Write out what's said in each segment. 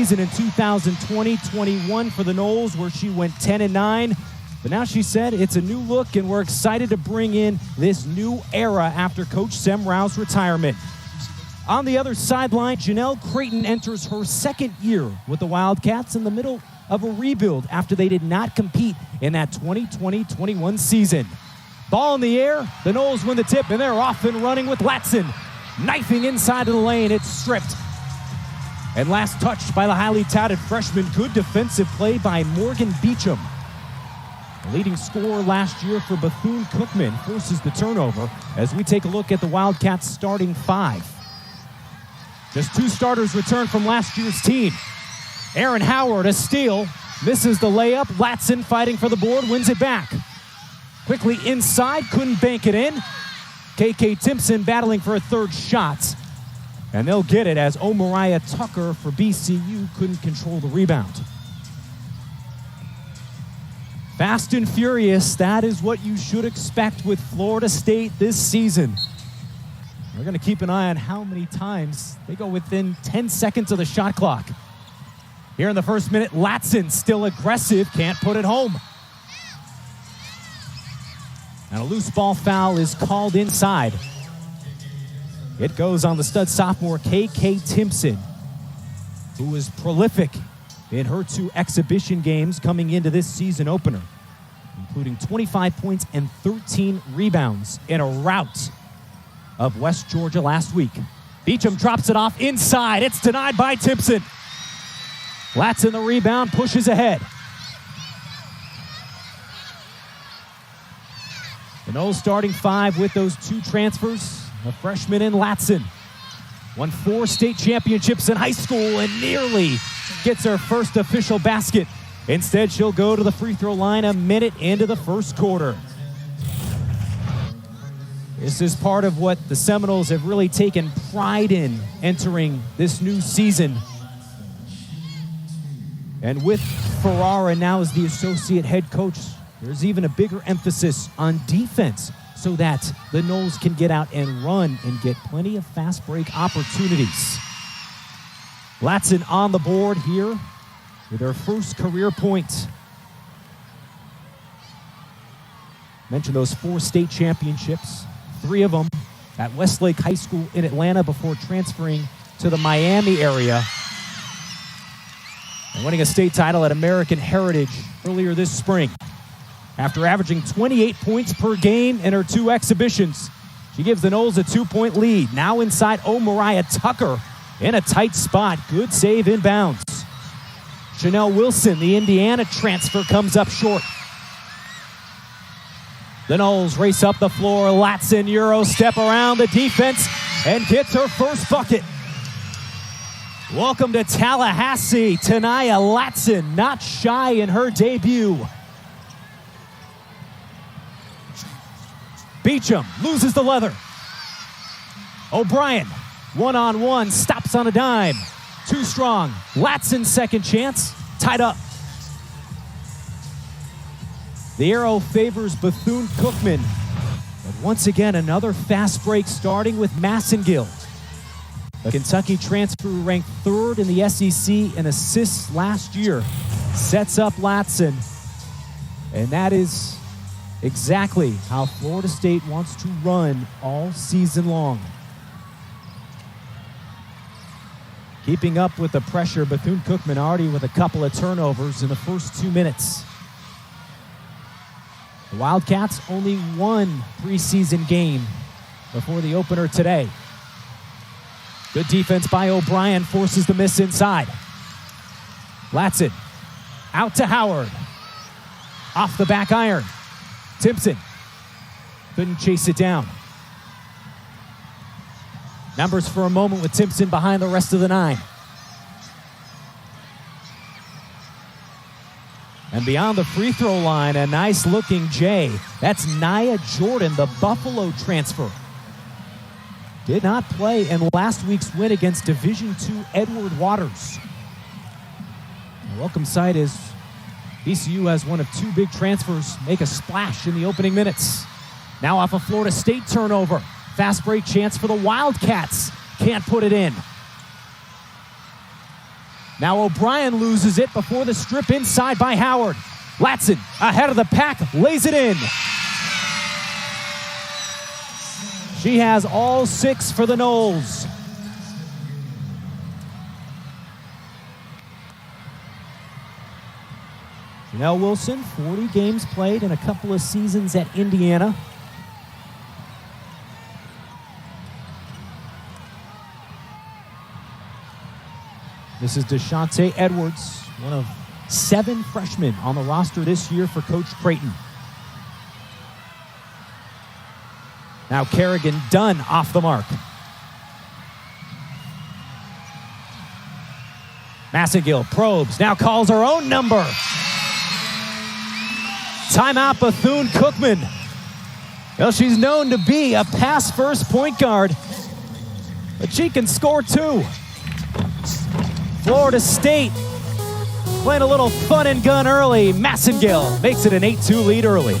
season in 2020-21 for the Noles, where she went 10-9. But now she said it's a new look, and we're excited to bring in this new era after Coach Sem Rao's retirement. On the other sideline, Janelle Creighton enters her second year with the Wildcats in the middle of a rebuild after they did not compete in that 2020-21 season. Ball in the air, the Noles win the tip, and they're off and running with Latson. Knifing inside of the lane, it's stripped. And last touched by the highly touted freshman. Good defensive play by Morgan Beecham. The leading scorer last year for Bethune-Cookman forces the turnover as we take a look at the Wildcats starting five. Just two starters return from last year's team. Erin Howard, a steal, misses the layup. Latson fighting for the board, wins it back. Quickly inside, couldn't bank it in. Makayla Timpson battling for a third shot. And they'll get it as O'Mariah Tucker for BCU couldn't control the rebound. Fast and furious, that is what you should expect with Florida State this season. We're going to keep an eye on how many times they go within 10 seconds of the shot clock. Here in the first minute, Latson still aggressive, can't put it home. And a loose ball foul is called inside. It goes on the stud sophomore Makayla Timpson, who was prolific in her two exhibition games coming into this season opener, including 25 points and 13 rebounds in a rout of West Georgia last week. Beecham drops it off inside. It's denied by Timpson. Latson the rebound, pushes ahead. The Noles starting five with those two transfers, a freshman in Latson. Won 4 state championships in high school and nearly gets her first official basket. Instead, she'll go to the free throw line a minute into the first quarter. This is part of what the Seminoles have really taken pride in entering this new season. And with Ferrara now as the associate head coach, there's even a bigger emphasis on defense so that the Noles can get out and run and get plenty of fast break opportunities. Latson on the board here with her first career point. Mentioned those 4 state championships, 3 of them at Westlake High School in Atlanta before transferring to the Miami area. And winning a state title at American Heritage earlier this spring. After averaging 28 points per game in her 2 exhibitions, she gives the Noles a 2-point lead. Now inside O'Mariah Tucker in a tight spot. Good save inbounds. Chanel Wilson, the Indiana transfer, comes up short. The Noles race up the floor. Latson Euro step around the defense and gets her first bucket. Welcome to Tallahassee. Ta'Niya Latson, not shy in her debut. Beecham loses the leather. O'Brien, one-on-one, stops on a dime. Too strong. Latson's second chance, tied up. The arrow favors Bethune-Cookman. But once again, another fast break starting with Massengill. The Kentucky transfer ranked 3rd in the SEC in assists last year. Sets up Latson. And that is exactly how Florida State wants to run all season long. Keeping up with the pressure, Bethune-Cookman already with a couple of turnovers in the first 2 minutes. The Wildcats only 1 preseason game before the opener today. Good defense by O'Brien, forces the miss inside. Latson, out to Howard. Off the back iron. Timpson couldn't chase it down. Numbers for a moment with Timpson behind the rest of the 9. And beyond the free throw line, a nice looking J. That's Nia Jordan, the Buffalo transfer. Did not play in last week's win against Division II Edward Waters. A welcome sight is BCU has one of 2 big transfers make a splash in the opening minutes. Now off a Florida State turnover. Fast break chance for the Wildcats. Can't put it in. Now O'Brien loses it before the strip inside by Howard. Latson ahead of the pack, lays it in. She has all 6 for the Noles. Janelle Wilson, 40 games played and a couple of seasons at Indiana. This is Deshante Edwards, one of 7 freshmen on the roster this year for Coach Creighton. Now Kerrigan Dunn off the mark. Massengill probes, now calls her own number. Timeout Bethune-Cookman. Well, she's known to be a pass-first point guard, but she can score too. Florida State playing a little fun and gun early. Massengill makes it an 8-2 lead early.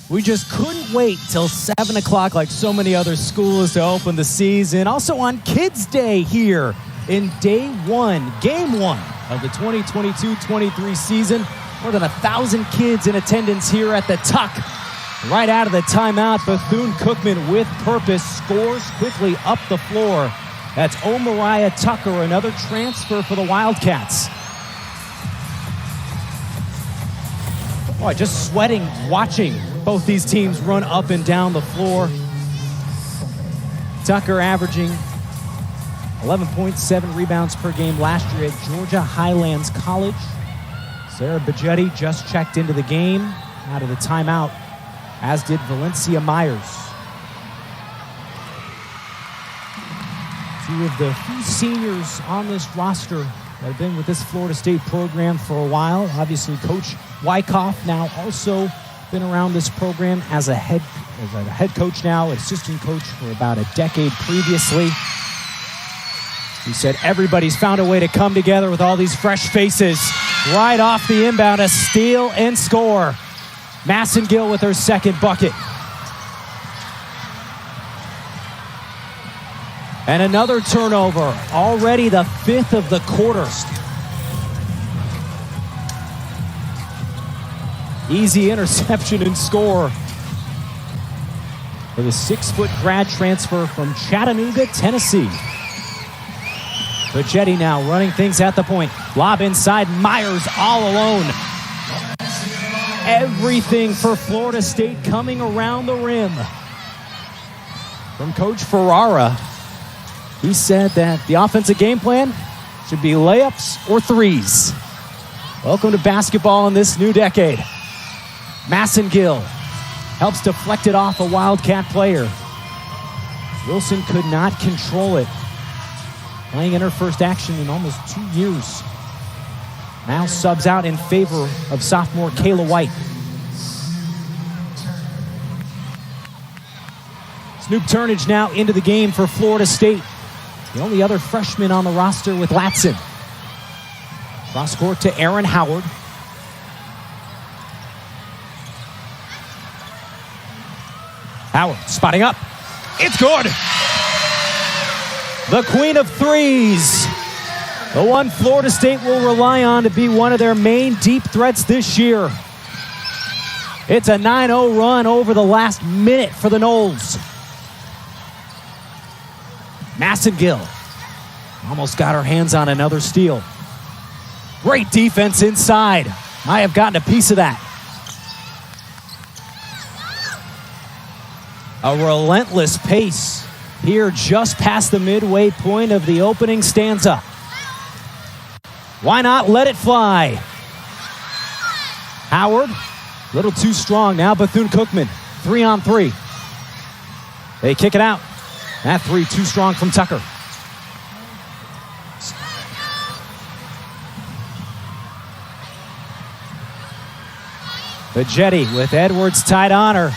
We just couldn't wait till 7 o'clock like so many other schools to open the season. Also on Kids Day here in day 1, game 1 of the 2022-23 season. More than 1,000 kids in attendance here at the Tuck. Right out of the timeout, Bethune-Cookman with purpose scores quickly up the floor. That's O'Mariah Tucker, another transfer for the Wildcats. Boy, just sweating watching both these teams run up and down the floor. Tucker averaging 11.7 rebounds per game last year at Georgia Highlands College. Sarah Bajetti just checked into the game out of the timeout, as did Valencia Myers. 2 of the few seniors on this roster that have been with this Florida State program for a while. Obviously, Coach Wyckoff now also been around this program as a head coach now, assistant coach for about a decade previously. He said everybody's found a way to come together with all these fresh faces. Right off the inbound, a steal and score. Massengill with her second bucket. And another turnover, already the 5th of the quarter. Easy interception and score for the 6-foot grad transfer from Chattanooga, Tennessee. Bajetti now running things at the point. Lob inside, Myers all alone. Everything for Florida State coming around the rim. From Coach Ferrara, he said that the offensive game plan should be layups or threes. Welcome to basketball in this new decade. Massengill helps deflect it off a Wildcat player. Wilson could not control it. Playing in her first action in almost 2 years. Now subs out in favor of sophomore Kayla White. Snoop Turnage now into the game for Florida State. The only other freshman on the roster with Latson. Cross court to Erin Howard. Howard spotting up. It's good. The queen of threes. The one Florida State will rely on to be one of their main deep threats this year. It's a 9-0 run over the last minute for the Noles. Massengill almost got her hands on another steal. Great defense inside. I have gotten a piece of that. A relentless pace here just past the midway point of the opening stanza. Why not let it fly? Howard, a little too strong now. Bethune-Cookman, 3-on-3. They kick it out. That 3 too strong from Tucker. Bajetti with Edwards tied on her,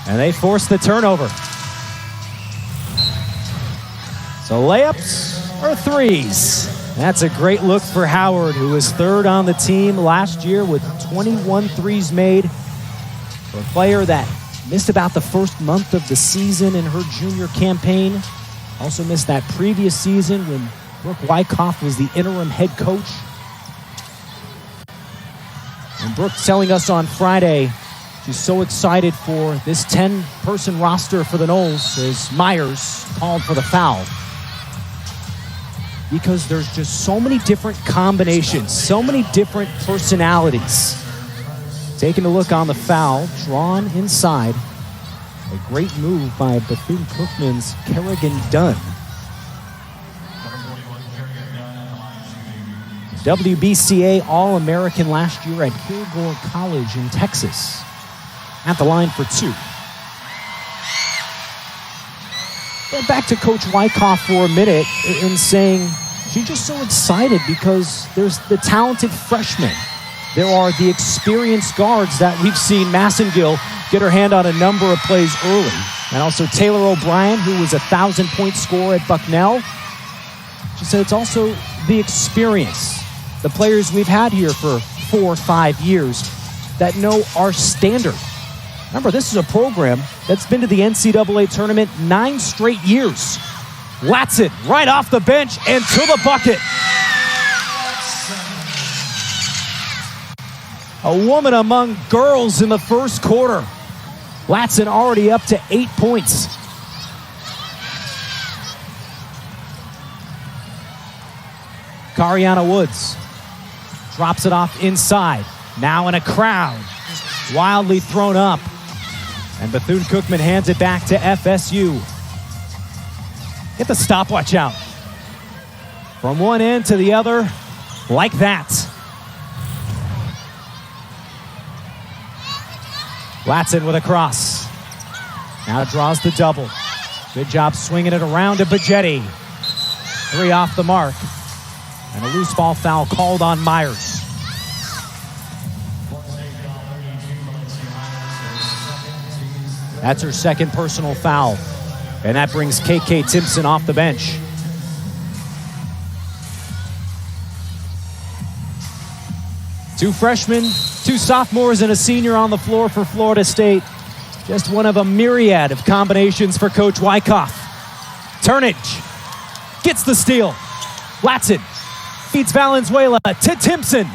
and they force the turnover. So layups or threes? That's a great look for Howard, who was 3rd on the team last year with 21 threes made. For a player that missed about the first month of the season in her junior campaign, Also missed that previous season when Brooke Wyckoff was the interim head coach. And Brooke telling us on Friday she's so excited for this 10-person roster for the Noles as Myers called for the foul. Because there's just so many different combinations, so many different personalities. Taking a look on the foul, drawn inside. A great move by Bethune-Cookman's Kerrigan Dunn. WBCA All-American last year at Kilgore College in Texas. At the line for 2. But back to Coach Wyckoff for a minute in saying she's just so excited because there's the talented freshmen. There are the experienced guards that we've seen Massengill get her hand on a number of plays early. And also Taylor O'Brien, who was a 1,000-point scorer at Bucknell. She said it's also the experience. The players we've had here for 4 or 5 years that know our standard. Remember, this is a program that's been to the NCAA tournament 9 straight years. Latson right off the bench and to the bucket. A woman among girls in the first quarter. Latson already up to 8 points. Kariana Woods drops it off inside. Now in a crowd. Wildly thrown up. And Bethune-Cookman hands it back to FSU. Get the stopwatch out. From one end to the other, like that. Latson with a cross. Now draws the double. Good job swinging it around to Bajetti. 3 off the mark. And a loose ball foul called on Myers. That's her second personal foul. And that brings KK Timpson off the bench. Two freshmen, 2 sophomores, and a senior on the floor for Florida State. Just one of a myriad of combinations for Coach Wyckoff. Turnage gets the steal. Latson feeds Valenzuela to Timpson.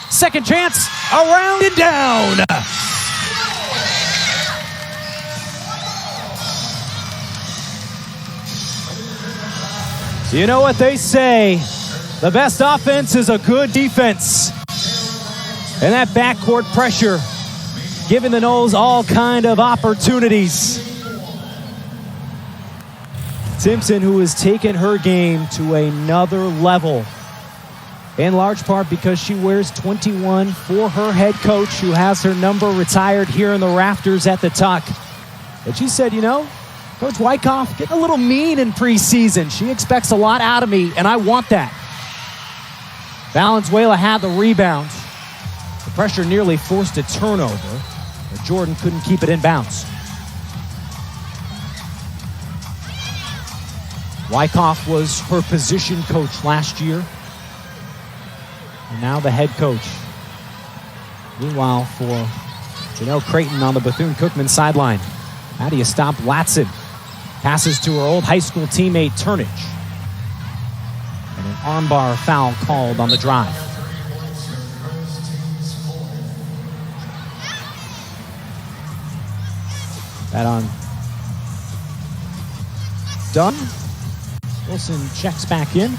Second chance, around and down. You know what they say, the best offense is a good defense. And that backcourt pressure giving the Noles all kind of opportunities. Timpson, who has taken her game to another level, in large part because she wears 21 for her head coach, who has her number retired here in the rafters at the Tuck. But she said, you know, Coach Wyckoff getting a little mean in preseason. She expects a lot out of me, and I want that. Valenzuela had the rebound. The pressure nearly forced a turnover, but Jordan couldn't keep it in bounds. Wyckoff was her position coach last year, and now the head coach. Meanwhile, for Janelle Creighton on the Bethune-Cookman sideline, how do you stop Latson? Passes to her old high school teammate, Turnage. And an armbar foul called on the drive. That on Dunn. Wilson checks back in.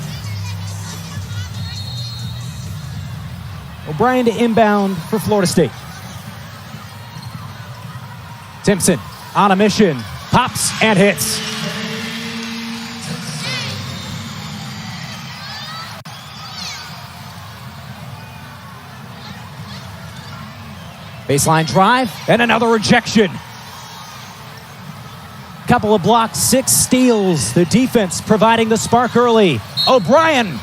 O'Brien to inbound for Florida State. Timpson on a mission. Pops and hits. Baseline drive and another rejection. Couple of blocks, 6 steals. The defense providing the spark early. O'Brien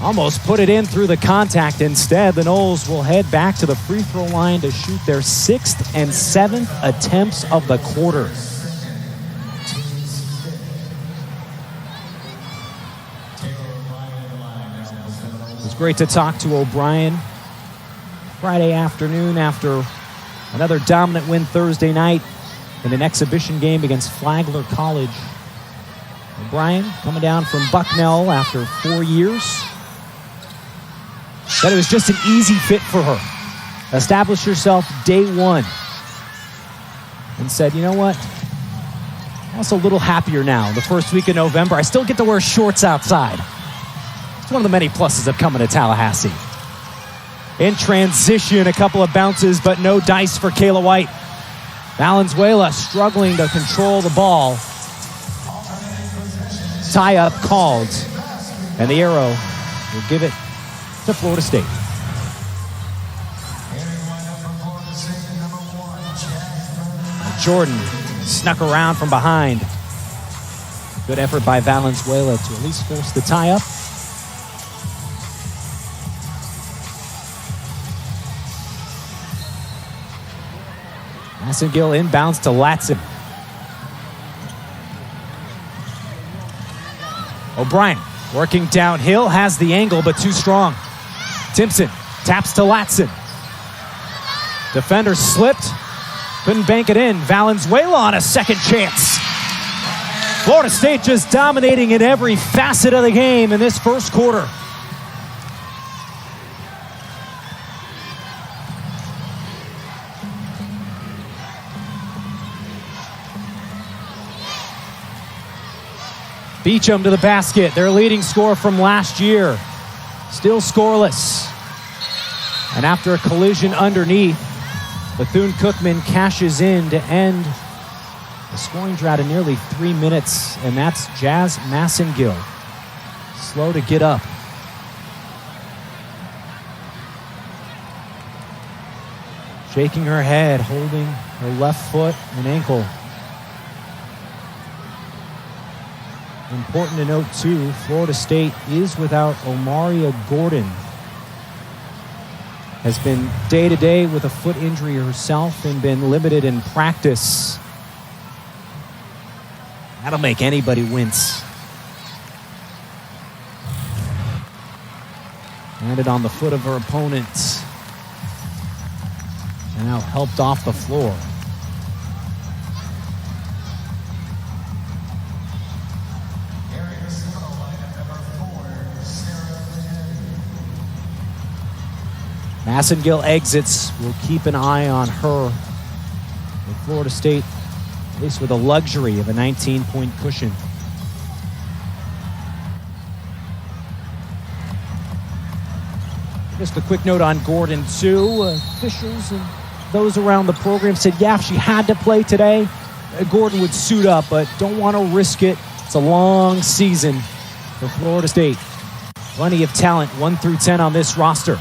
almost put it in through the contact. Instead, the Noles will head back to the free throw line to shoot their 6th and 7th attempts of the quarter. It was great to talk to O'Brien Friday afternoon after another dominant win Thursday night. in an exhibition game against Flagler College. O'Brien, coming down from Bucknell after 4 years, said it was just an easy fit for her. Established herself day one. And said, you know what? I'm also a little happier now. The first week of November, I still get to wear shorts outside. It's one of the many pluses of coming to Tallahassee. In transition, a couple of bounces, but no dice for Kayla White. Valenzuela struggling to control the ball. Tie-up called, and the arrow will give it to Florida State. Jordan snuck around from behind. Good effort by Valenzuela to at least force the tie-up. Massengill inbounds to Latson. O'Brien working downhill, has the angle, but too strong. Timpson taps to Latson. Defender slipped, couldn't bank it in. Valenzuela on a second chance. Florida State just dominating in every facet of the game in this first quarter. Beecham to the basket, their leading scorer from last year. Still scoreless. And after a collision underneath, Bethune-Cookman cashes in to end the scoring drought in nearly 3 minutes, and that's Jazz Massengill. Slow to get up. Shaking her head, holding her left foot and ankle. Important to note, too, Florida State is without Omaria Gordon. Has been day-to-day with a foot injury herself and been limited in practice. That'll make anybody wince. Landed on the foot of her opponent. And now helped off the floor. Massengill exits. We'll keep an eye on her. With Florida State, at least with a luxury of a 19-point cushion. Just a quick note on Gordon, too. Officials and those around the program said, yeah, if she had to play today, Gordon would suit up, but don't want to risk it. It's a long season for Florida State. Plenty of talent, 1 through 10 on this roster.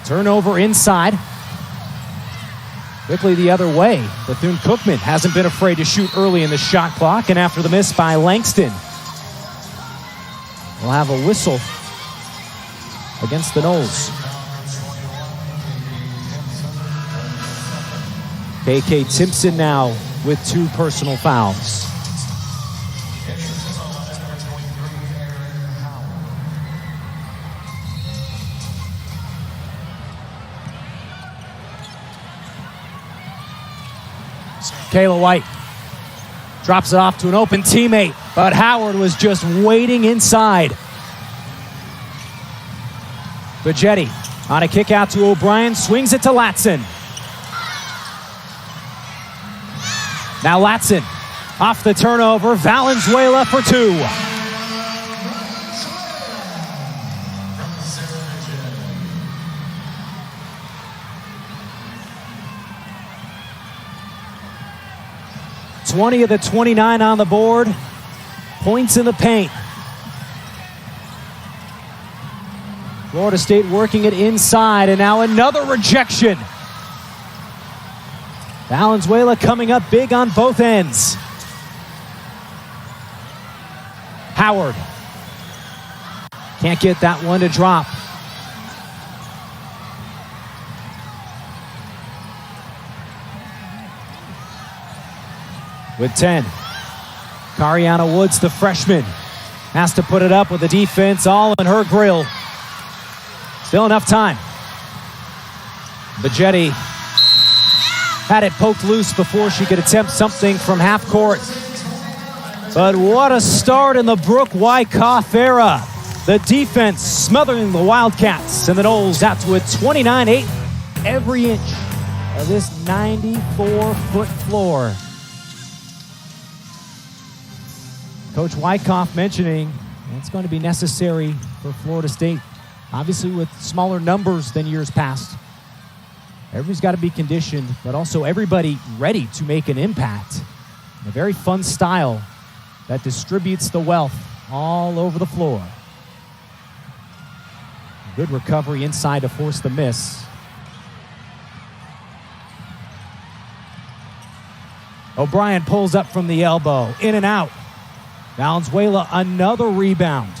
Turnover inside. Quickly the other way. Bethune-Cookman hasn't been afraid to shoot early in the shot clock, and after the miss by Langston, we'll have a whistle against the Noles. KK Timpson now with 2 personal fouls. Kayla White drops it off to an open teammate, but Howard was just waiting inside. Bajetti on a kick out to O'Brien, swings it to Latson. Now Latson off the turnover, Valenzuela for 2. (20 of the 29 on the board. Points in the paint. Florida State working it inside, and now another rejection. Valenzuela coming up big on both ends. Howard can't get that one to drop. With 10, Kariana Woods, the freshman, has to put it up with the defense all in her grill. Still enough time. Bajetti Had it poked loose before she could attempt something from half court. But what a start in the Brooke Wyckoff era. The defense smothering the Wildcats, and the Noles out to a 29-8 every inch of this 94-foot floor. Coach Wyckoff mentioning it's going to be necessary for Florida State, obviously with smaller numbers than years past. Everybody's got to be conditioned, but also everybody ready to make an impact. A very fun style that distributes the wealth all over the floor. Good recovery inside to force the miss. O'Brien pulls up from the elbow, in and out. Valenzuela, another rebound.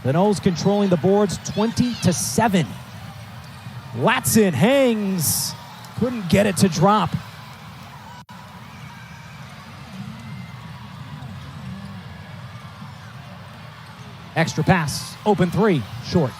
The Noles controlling the boards 20-7. Latson hangs, couldn't get it to drop. Extra pass, open three, short.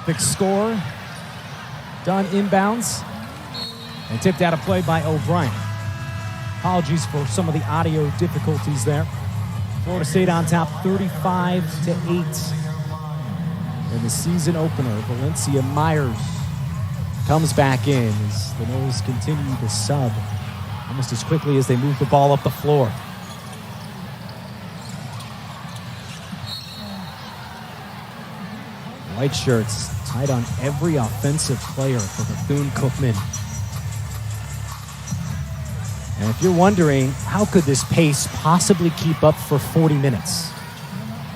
Big score, done inbounds, and tipped out of play by O'Brien. Apologies for some of the audio difficulties there. Florida State on top 35-8. In the season opener, Valencia Myers comes back in as the Noles continue to sub almost as quickly as they move the ball up the floor. White shirts tied on every offensive player for Bethune-Cookman. And if you're wondering, how could this pace possibly keep up for 40 minutes?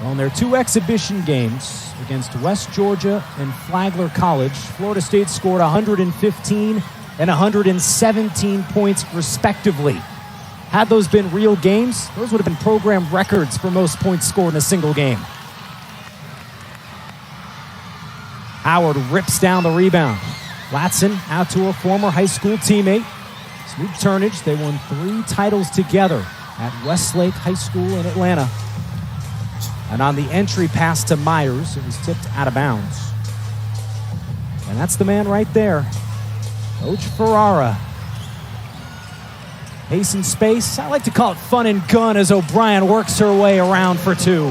Well, in their 2 exhibition games against West Georgia and Flagler College, Florida State scored 115 and 117 points respectively. Had those been real games, those would have been program records for most points scored in a single game. Howard rips down the rebound. Latson out to a former high school teammate. Snoop Turnage, they won 3 titles together at Westlake High School in Atlanta. And on the entry pass to Myers, it was tipped out of bounds. And that's the man right there, Coach Ferrara. Pace and space, I like to call it fun and gun as O'Brien works her way around for 2.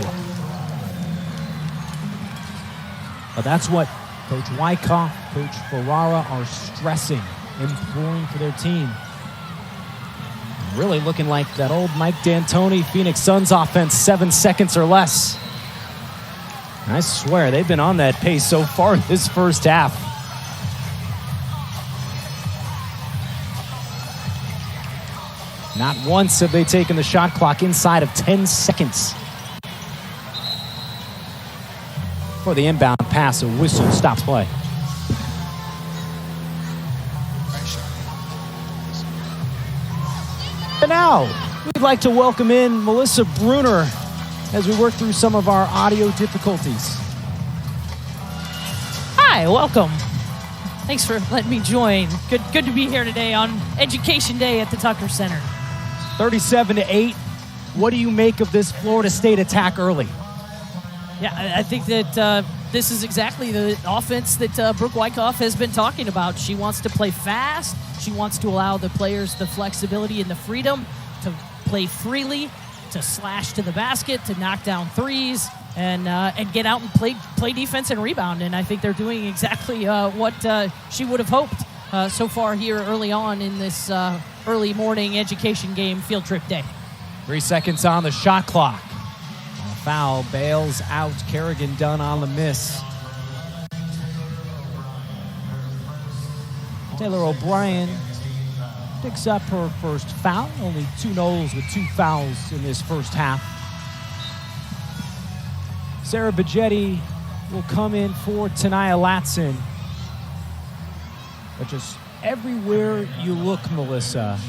But that's what Coach Wyckoff, Coach Ferrara are stressing, imploring for their team. Really looking like that old Mike D'Antoni Phoenix Suns offense, 7 seconds or less. I swear, they've been on that pace so far this first half. Not once have they taken the shot clock inside of 10 seconds. For the inbound pass, a whistle stops play. And now, we'd like to welcome in Melissa Bruner as we work through some of our audio difficulties. Hi, welcome. Thanks for letting me join. Good to be here today on Education Day at the Tucker Center. 37-8. What do you make of this Florida State attack early? Yeah, I think that this is exactly the offense that Brooke Wyckoff has been talking about. She wants to play fast. She wants to allow the players the flexibility and the freedom to play freely, to slash to the basket, to knock down threes, and get out and play defense and rebound. And I think they're doing exactly what she would have hoped so far here early on in this early morning education game field trip day. 3 seconds on the shot clock. Foul bails out. Kerrigan Dunn on the miss. Taylor O'Brien picks up her first foul. Only 2 Noles with 2 fouls in this first half. Sarah Bigetti will come in for Ta'Niya Latson. But just everywhere you look, Melissa,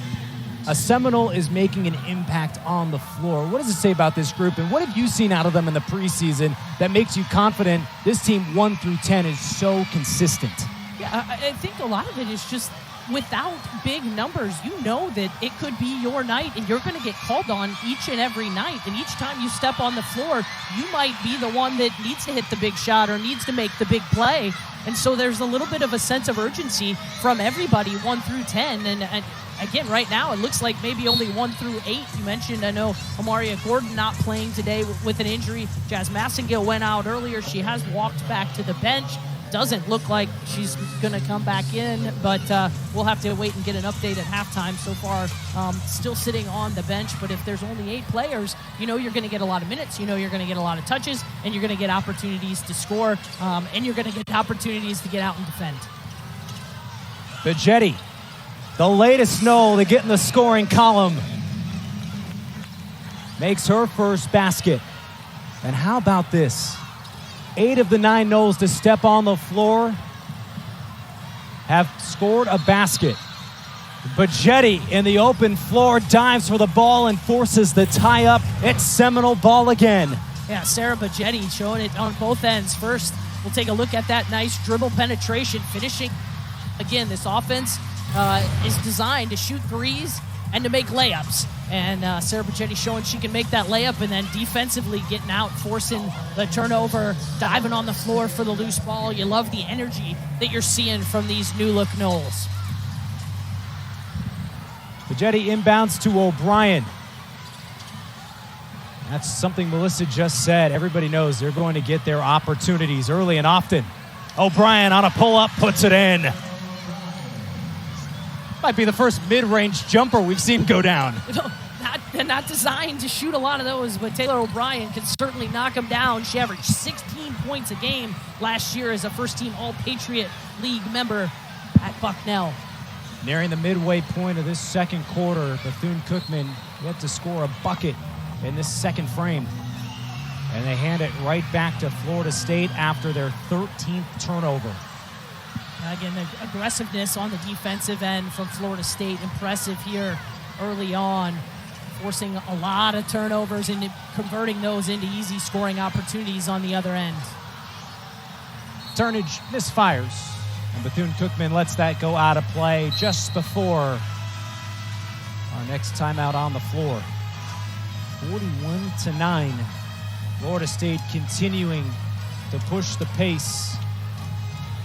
a Seminole is making an impact on the floor. What does it say about this group, and what have you seen out of them in the preseason that makes you confident this team 1 through 10 is so consistent? Yeah, I think a lot of it is just without big numbers, you know that it could be your night, and you're going to get called on each and every night. And each time you step on the floor, you might be the one that needs to hit the big shot or needs to make the big play. And so there's a little bit of a sense of urgency from everybody 1 through 10. And again, right now, it looks like maybe only 1 through 8. You mentioned, I know, Amaria Gordon not playing today with an injury. Jazz Massengill went out earlier. She has walked back to the bench. Doesn't look like she's going to come back in, but we'll have to wait and get an update at halftime. So far, still sitting on the bench, but if there's only 8 players, you know you're going to get a lot of minutes, you know you're going to get a lot of touches, and you're going to get opportunities to score, and you're going to get opportunities to get out and defend. Bigetti, the latest Nole to get in the scoring column, makes her first basket. And how about this? 8 of the 9 Noles to step on the floor have scored a basket. Bigetti in the open floor dives for the ball and forces the tie-up. It's Seminole ball again. Yeah, Sarah Bigetti showing it on both ends. First, we'll take a look at that nice dribble penetration, finishing. Again, this offense is designed to shoot threes and to make layups. And Sarah Bigetti showing she can make that layup, and then defensively getting out, forcing the turnover, diving on the floor for the loose ball. You love the energy that you're seeing from these new-look Noles. Bigetti inbounds to O'Brien. That's something Melissa just said. Everybody knows they're going to get their opportunities early and often. O'Brien on a pull-up, puts it in. Might be the first mid-range jumper we've seen go down. Not designed to shoot a lot of those, but Taylor O'Brien can certainly knock them down. She averaged 16 points a game last year as a first-team All-Patriot League member at Bucknell. Nearing the midway point of this second quarter, Bethune-Cookman yet to score a bucket in this second frame. And they hand it right back to Florida State after their 13th turnover. Again, the aggressiveness on the defensive end from Florida State, impressive here early on, forcing a lot of turnovers and converting those into easy scoring opportunities on the other end. Turnage misfires, and Bethune-Cookman lets that go out of play just before our next timeout on the floor. 41-9. Florida State continuing to push the pace.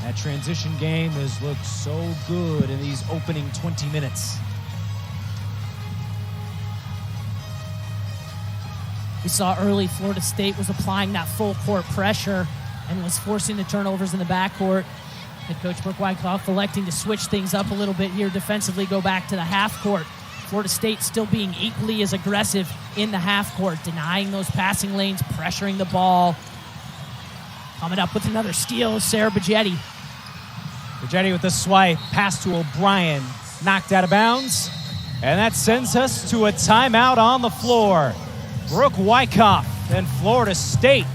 That transition game has looked so good in these opening 20 minutes. We saw early Florida State was applying that full court pressure and was forcing the turnovers in the backcourt. Head coach Brooke Wyckoff electing to switch things up a little bit here defensively, go back to the half court. Florida State still being equally as aggressive in the half court, denying those passing lanes, pressuring the ball. Coming up with another steal is Sarah Bajetti. Bajetti with the swipe, pass to O'Brien, knocked out of bounds. And that sends us to a timeout on the floor. Brooke Wyckoff and Florida State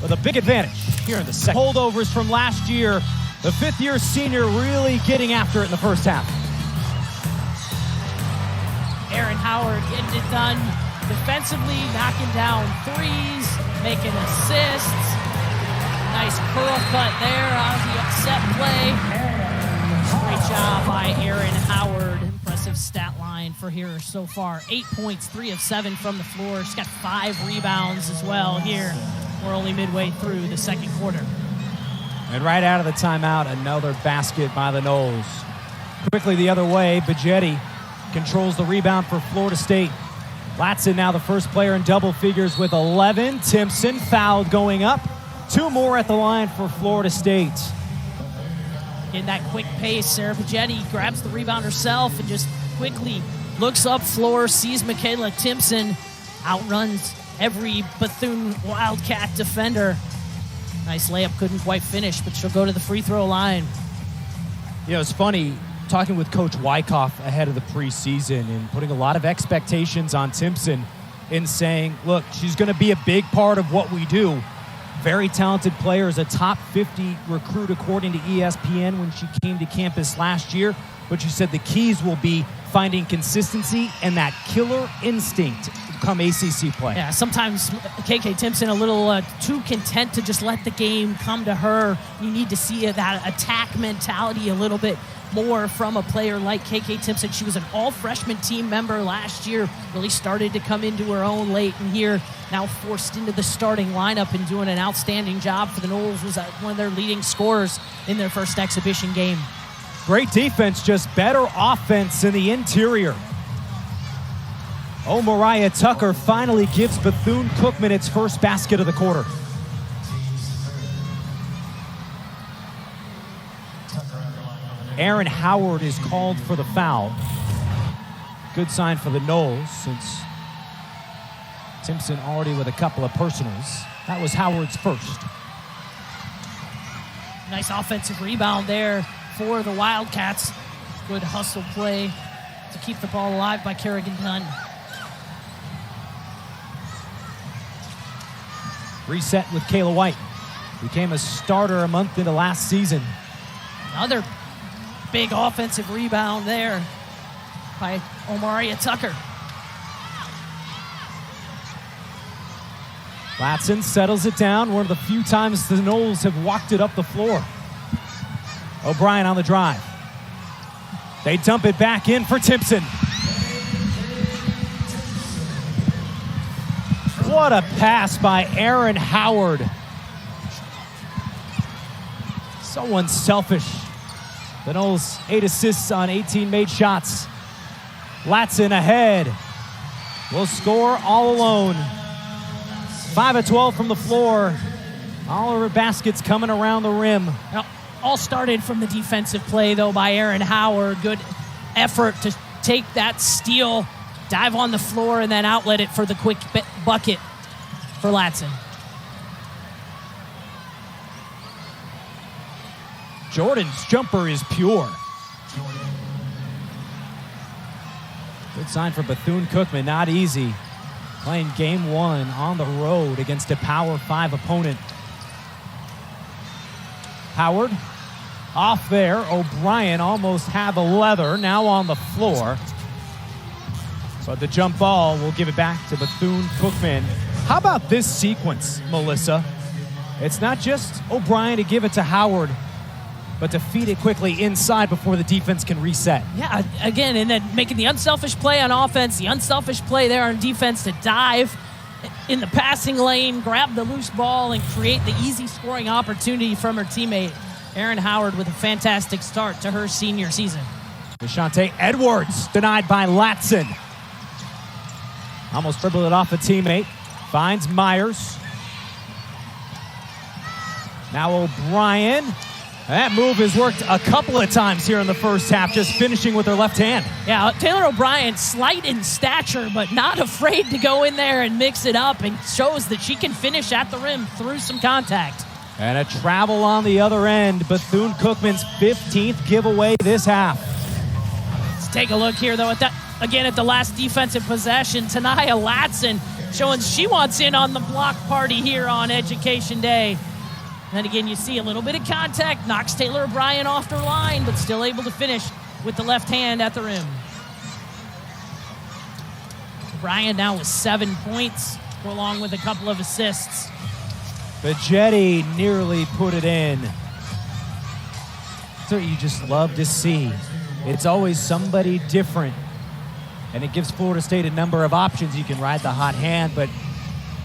with a big advantage here in the second. Holdovers from last year. The fifth-year senior really getting after it in the first half. Erin Howard getting it done defensively, knocking down threes, making assists. Nice curl cut there on the set play. Great job by Erin Howard. Impressive stat line for her so far. 8 points, 3 of 7 from the floor. She's got 5 rebounds as well here. We're only midway through the second quarter. And right out of the timeout, another basket by the Noles. Quickly the other way, Bajetti controls the rebound for Florida State. Latson now the first player in double figures with 11. Timpson fouled going up. 2 more at the line for Florida State. In that quick pace, Sarah Bajetti grabs the rebound herself and just quickly looks up floor, sees Makayla Timpson, outruns every Bethune Wildcat defender. Nice layup, couldn't quite finish, but she'll go to the free throw line. You know, it's funny, talking with Coach Wyckoff ahead of the preseason and putting a lot of expectations on Timpson in saying, look, she's going to be a big part of what we do. Very talented player, is a top 50 recruit according to ESPN when she came to campus last year. But she said the keys will be finding consistency and that killer instinct come ACC play. Yeah, sometimes KK Timpson a little too content to just let the game come to her. You need to see that attack mentality a little bit more from a player like KK Timpson. She was an all-freshman team member last year, really started to come into her own late, and here now forced into the starting lineup and doing an outstanding job for the Noles. Was one of their leading scorers in their first exhibition game. Great defense, just better offense in the interior. Mariah Tucker finally gives Bethune-Cookman its first basket of the quarter. Erin Howard is called for the foul. Good sign for the Noles since Timpson already with a couple of personals. That was Howard's first. Nice offensive rebound there for the Wildcats. Good hustle play to keep the ball alive by Kerrigan Dunn. Reset with Kayla White. Became a starter a month into last season. Another big offensive rebound there by O'Maria Tucker. Latson settles it down. One of the few times the Noles have walked it up the floor. O'Brien on the drive. They dump it back in for Timpson. What a pass by Erin Howard. So unselfish. The Noles 8 assists on 18 made shots. Latson ahead. Will score all alone. 5 of 12 from the floor. All of her baskets coming around the rim. Now, all started from the defensive play, though, by Erin Howard. Good effort to take that steal, dive on the floor, and then outlet it for the quick bucket for Latson. Jordan's jumper is pure. Good sign for Bethune-Cookman. Not easy. Playing game one on the road against a Power 5 opponent. Howard off there. O'Brien almost had the leather. Now on the floor. But the jump ball will give it back to Bethune-Cookman. How about this sequence, Melissa? It's not just O'Brien to give it to Howard, but to feed it quickly inside before the defense can reset. Yeah, again, and then making the unselfish play on offense, the unselfish play there on defense to dive in the passing lane, grab the loose ball, and create the easy scoring opportunity from her teammate. Erin Howard with a fantastic start to her senior season. Deshante Edwards denied by Latson. Almost dribbled it off a teammate. Finds Myers. Now O'Brien. That move has worked a couple of times here in the first half, just finishing with her left hand. Yeah, Taylor O'Brien, slight in stature, but not afraid to go in there and mix it up, and shows that she can finish at the rim through some contact. And a travel on the other end. Bethune-Cookman's 15th giveaway this half. Let's take a look here, though, at the last defensive possession. Ta'Niya Latson showing she wants in on the block party here on Education Day. And then again, you see a little bit of contact, knocks Taylor O'Brien off her line, but still able to finish with the left hand at the rim. O'Brien now with 7 points, along with a couple of assists. Bajetti nearly put it in. So you just love to see. It's always somebody different. And it gives Florida State a number of options. You can ride the hot hand, but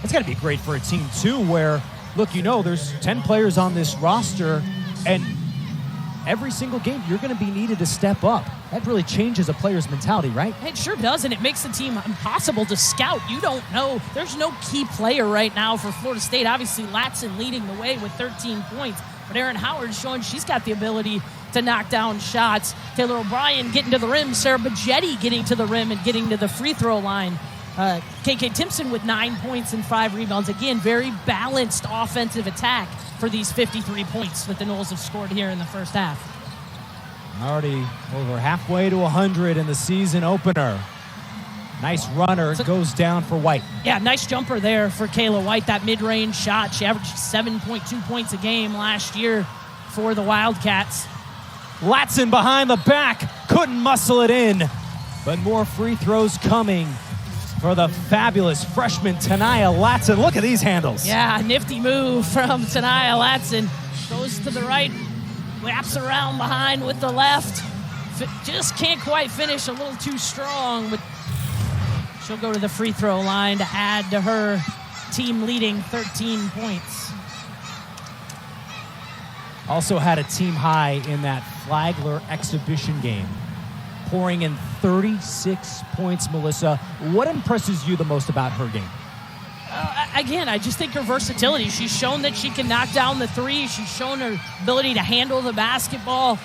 it's got to be great for a team, too, where look, you know, there's 10 players on this roster, and every single game you're going to be needed to step up. That really changes a player's mentality, right? It sure does, and it makes the team impossible to scout. You don't know. There's no key player right now for Florida State. Obviously, Latson leading the way with 13 points, but Erin Howard showing she's got the ability to knock down shots. Taylor O'Brien getting to the rim. Sarah Bajetti getting to the rim and getting to the free throw line. KK Timpson with 9 points and 5 rebounds. Again, very balanced offensive attack for these 53 points that the Noles have scored here in the first half. Already over halfway to 100 in the season opener. Nice runner. Goes down for White. Yeah, nice jumper there for Kayla White. That mid-range shot. She averaged 7.2 points a game last year for the Wildcats. Latson behind the back. Couldn't muscle it in. But more free throws coming for the fabulous freshman Ta'Niya Latson. Look at these handles. Yeah, nifty move from Ta'Niya Latson. Goes to the right, wraps around behind with the left. Just can't quite finish, a little too strong, but she'll go to the free throw line to add to her team-leading 13 points. Also had a team high in that Flagler exhibition game, pouring in 36 points, Melissa. What impresses you the most about her game? Again, I just think her versatility. She's shown that she can knock down the three. She's shown her ability to handle the basketball.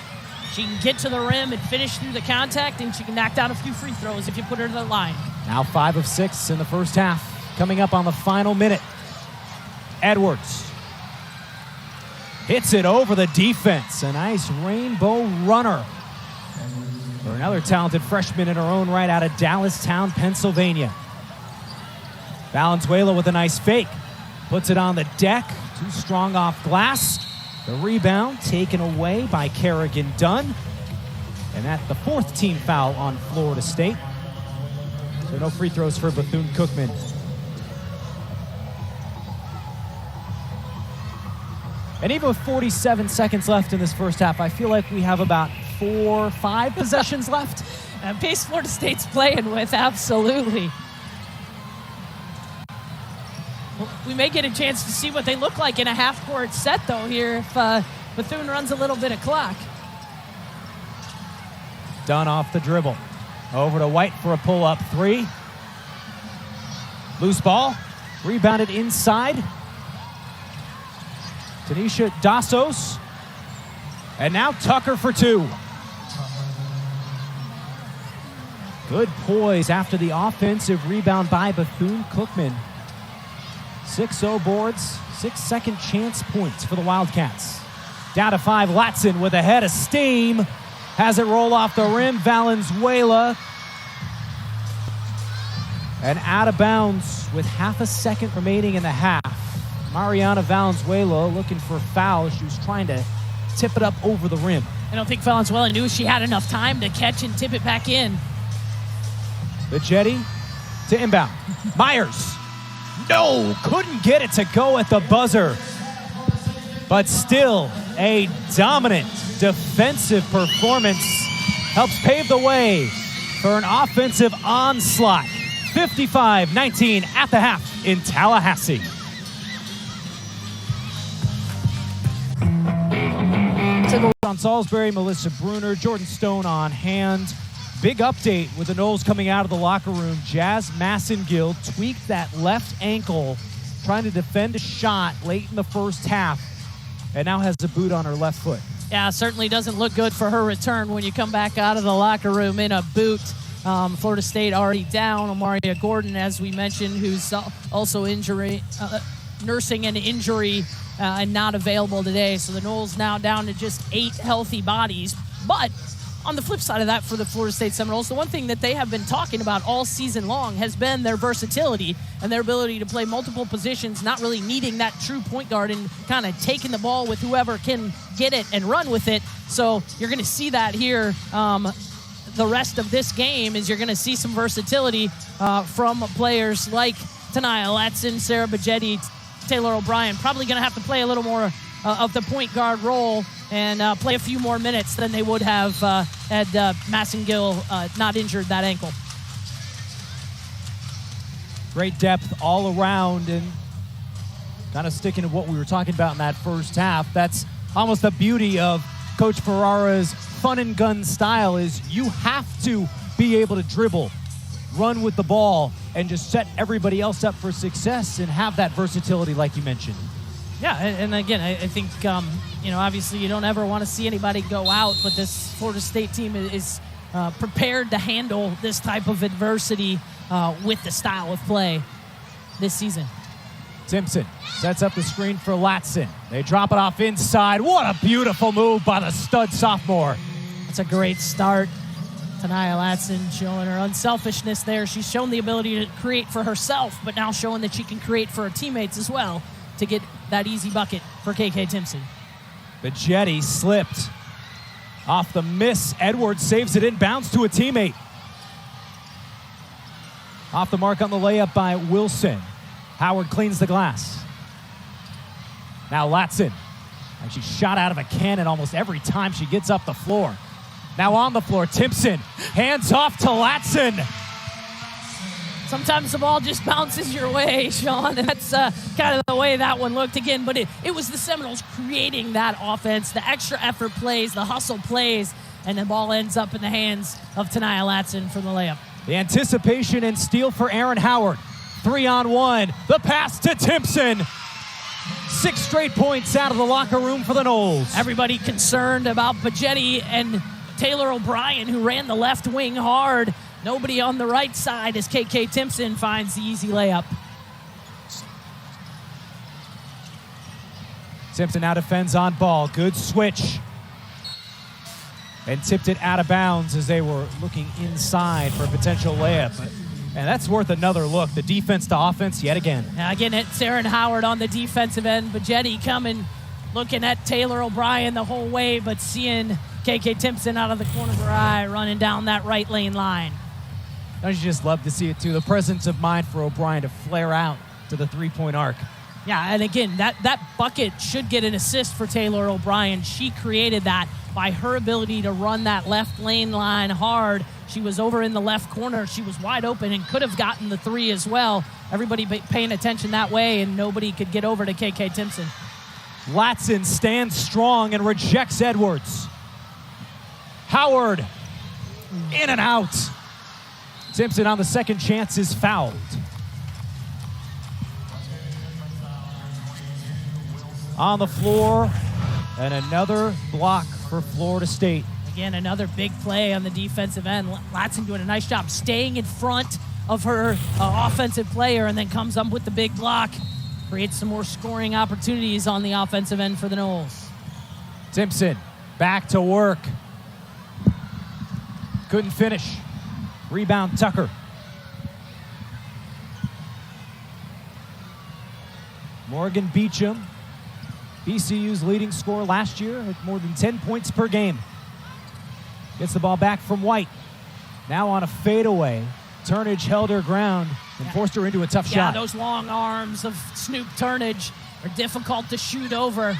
She can get to the rim and finish through the contact, and she can knock down a few free throws if you put her to the line. Now 5 of 6 in the first half. Coming up on the final minute. Edwards hits it over the defense. A nice rainbow runner for another talented freshman in her own right out of Dallastown, Pennsylvania. Valenzuela with a nice fake. Puts it on the deck. Too strong off glass. The rebound taken away by Kerrigan Dunn. And that's the 4th team foul on Florida State. So no free throws for Bethune-Cookman. And even with 47 seconds left in this first half, I feel like we have about 4 or 5 possessions left. Pace Florida State's playing with, absolutely. We may get a chance to see what they look like in a half-court set, though, here if Bethune runs a little bit of clock. Dunn off the dribble. Over to White for a pull-up 3. Loose ball. Rebounded inside. Ta'Niya Latson. And now Tucker for two. Good poise after the offensive rebound by Bethune-Cookman. 6-0 boards, 6 second chance points for the Wildcats. Down to 5, Latson with a head of steam. Has it roll off the rim, Valenzuela. And out of bounds with half a second remaining in the half. Mariana Valenzuela looking for a foul. She was trying to tip it up over the rim. I don't think Valenzuela knew she had enough time to catch and tip it back in. The jetty to inbound. Myers. No, couldn't get it to go at the buzzer. But still, a dominant defensive performance helps pave the way for an offensive onslaught. 55-19 at the half in Tallahassee. On Salisbury, Melissa Bruner, Jordan Stone on hand. Big update with the Noles coming out of the locker room. Jazz Massengill tweaked that left ankle trying to defend a shot late in the first half and now has a boot on her left foot. Yeah, certainly doesn't look good for her return when you come back out of the locker room in a boot. Florida State already down. Amaria Gordon, as we mentioned, who's also nursing an injury and not available today. So the Noles now down to just 8 healthy bodies. But on the flip side of that for the Florida State Seminoles, the one thing that they have been talking about all season long has been their versatility and their ability to play multiple positions, not really needing that true point guard and kind of taking the ball with whoever can get it and run with it. So you're going to see that here the rest of this game is you're going to see some versatility from players like Ta'Niya Latson, Sarah Bajetti, Taylor O'Brien, probably going to have to play a little more of the point guard role and play a few more minutes than they would have had Massengill not injured that ankle. Great depth all around, and kind of sticking to what we were talking about in that first half. That's almost the beauty of Coach Ferrara's fun and gun style is you have to be able to dribble, run with the ball, and just set everybody else up for success and have that versatility like you mentioned. Yeah, and again, I think, obviously you don't ever want to see anybody go out, but this Florida State team is prepared to handle this type of adversity with the style of play this season. Timpson sets up the screen for Latson. They drop it off inside. What a beautiful move by the stud sophomore. That's a great start. Ta'Niya Latson showing her unselfishness there. She's shown the ability to create for herself, but now showing that she can create for her teammates as well to get that easy bucket for KK Timpson. The jetty slipped off the miss. Edwards saves it inbounds to a teammate. Off the mark on the layup by Wilson. Howard cleans the glass. Now Latson. And she shot out of a cannon almost every time she gets up the floor. Now on the floor, Timpson. Hands off to Latson. Sometimes the ball just bounces your way, Sean, and that's kind of the way that one looked again. But it was the Seminoles creating that offense, the extra effort plays, the hustle plays, and the ball ends up in the hands of Ta'Niya Latson for the layup. The anticipation and steal for Erin Howard. 3-on-1. The pass to Timpson. 6 straight points out of the locker room for the Noles. Everybody concerned about Bajetti and Taylor O'Brien, who ran the left wing hard. Nobody on the right side as KK Timpson finds the easy layup. Timpson now defends on ball. Good switch. And tipped it out of bounds as they were looking inside for a potential layup. And that's worth another look. The defense to offense yet again. Now again, it's Erin Howard on the defensive end. Bajetti coming, looking at Taylor O'Brien the whole way, but seeing KK Timpson out of the corner of her eye running down that right lane line. Don't you just love to see it, too? The presence of mind for O'Brien to flare out to the three-point arc. Yeah, and again, that bucket should get an assist for Taylor O'Brien. She created that by her ability to run that left lane line hard. She was over in the left corner. She was wide open and could have gotten the three as well. Everybody paying attention that way, and nobody could get over to KK Timpson. Latson stands strong and rejects Edwards. Howard in and out. Timpson on the second chance is fouled. on the floor, and another block for Florida State. Again, another big play on the defensive end. Latson doing a nice job staying in front of her offensive player and then comes up with the big block. Creates some more scoring opportunities on the offensive end for the Noles. Timpson back to work. Couldn't finish. Rebound Tucker. Morgan Beecham, BCU's leading scorer last year at more than 10 points per game. Gets the ball back from White. Now on a fadeaway. Turnage held her ground and forced her into a tough shot. Yeah, those long arms of Snoop Turnage are difficult to shoot over.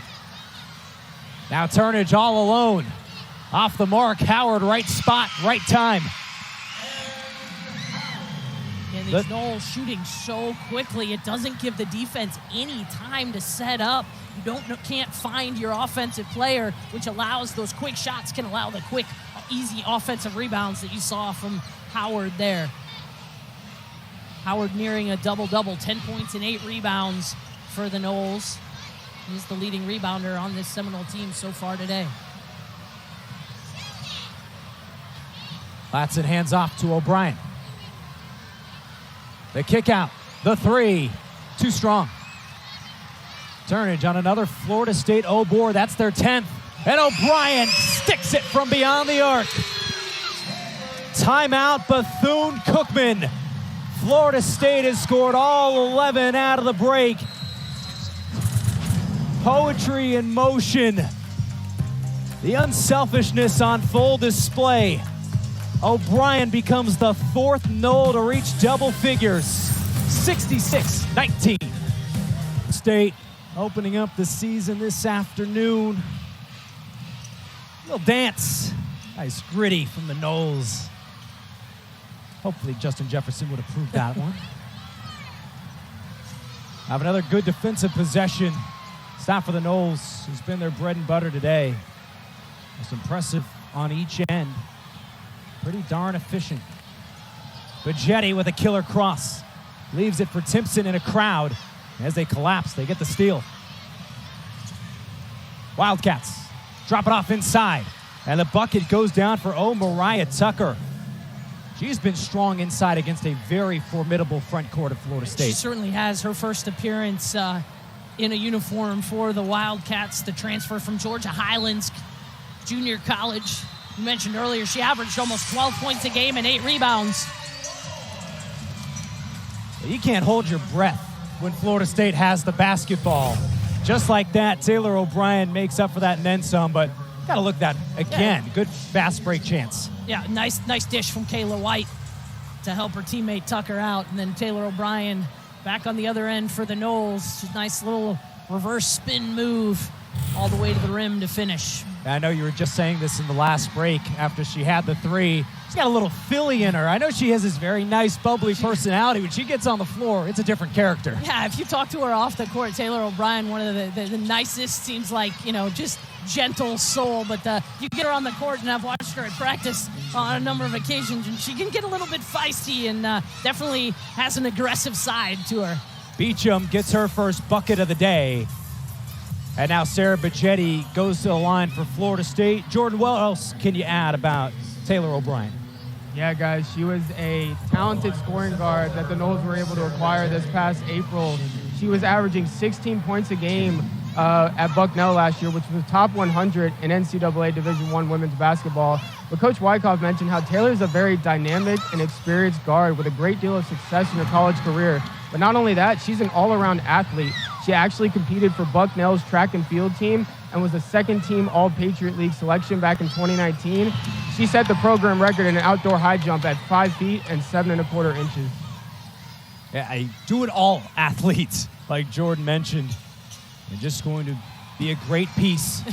Now Turnage all alone. Off the mark. Howard, right spot, right time. And these Noles shooting so quickly, it doesn't give the defense any time to set up. You can't find your offensive player, which allows those quick shots, can allow the quick, easy offensive rebounds that you saw from Howard there. Howard nearing a double-double, 10 points and 8 rebounds for the Noles. He's the leading rebounder on this Seminole team so far today. Latson hands off to O'Brien. The kick out, the three, too strong. Turnage on another Florida State O-board, that's their 10th. And O'Brien sticks it from beyond the arc. Timeout, Bethune-Cookman. Florida State has scored all 11 out of the break. Poetry in motion. The unselfishness on full display. O'Brien becomes the 4th Nole to reach double figures. 66-19. State opening up the season this afternoon. Little dance. Nice gritty from the Noles. Hopefully Justin Jefferson would approve that one. Have another good defensive possession. Stop for the Noles, who's been their bread and butter today. Most impressive on each end. Pretty darn efficient. Bajetti with a killer cross. Leaves it for Timpson in a crowd. As they collapse, they get the steal. Wildcats drop it off inside. And the bucket goes down for Mariah Tucker. She's been strong inside against a very formidable front court of Florida State. She certainly has. Her first appearance in a uniform for the Wildcats, the transfer from Georgia Highlands Junior College. You mentioned earlier, she averaged almost 12 points a game and 8 rebounds. You can't hold your breath when Florida State has the basketball. Just like that, Taylor O'Brien makes up for that and then some, but got to look that again. Yeah. Good fast break chance. Yeah, nice dish from Kayla White to help her teammate Tucker out. And then Taylor O'Brien back on the other end for the Noles. Nice little reverse spin move all the way to the rim to finish. I know you were just saying this in the last break after she had the three. She's got a little Philly in her. I know she has this very nice, bubbly personality. When she gets on the floor, it's a different character. Yeah, if you talk to her off the court, Taylor O'Brien, one of the nicest, seems like, just gentle soul. But you get her on the court, and I've watched her at practice on a number of occasions, and she can get a little bit feisty and definitely has an aggressive side to her. Beecham gets her first bucket of the day. And now Sarah Bajetti goes to the line for Florida State. Jordan, what else can you add about Taylor O'Brien? Yeah, guys, she was a talented scoring guard that the Noles were able to acquire this past April. She was averaging 16 points a game at Bucknell last year, which was top 100 in NCAA Division I women's basketball. But Coach Wyckoff mentioned how Taylor is a very dynamic and experienced guard with a great deal of success in her college career. But not only that, she's an all-around athlete. She actually competed for Bucknell's track and field team and was a second-team All-Patriot League selection back in 2019. She set the program record in an outdoor high jump at 5 feet and 7 1/4 inches. Yeah, a do-it-all athlete, like Jordan mentioned. And just going to be a great piece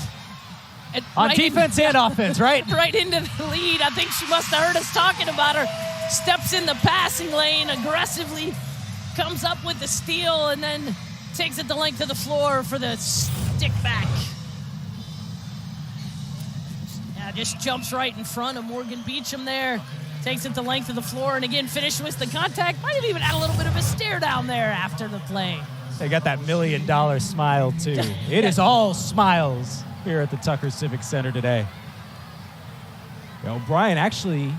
on defense and offense, right? Right into the lead. I think she must have heard us talking about her. Steps in the passing lane aggressively, comes up with the steal, and then takes it the length of the floor for the stick back. Yeah, just jumps right in front of Morgan Beecham there. Takes it the length of the floor, and again, finished with the contact. Might have even had a little bit of a stare down there after the play. They got that $1 million smile, too. It is all smiles here at the Tucker Civic Center today. O'Brien actually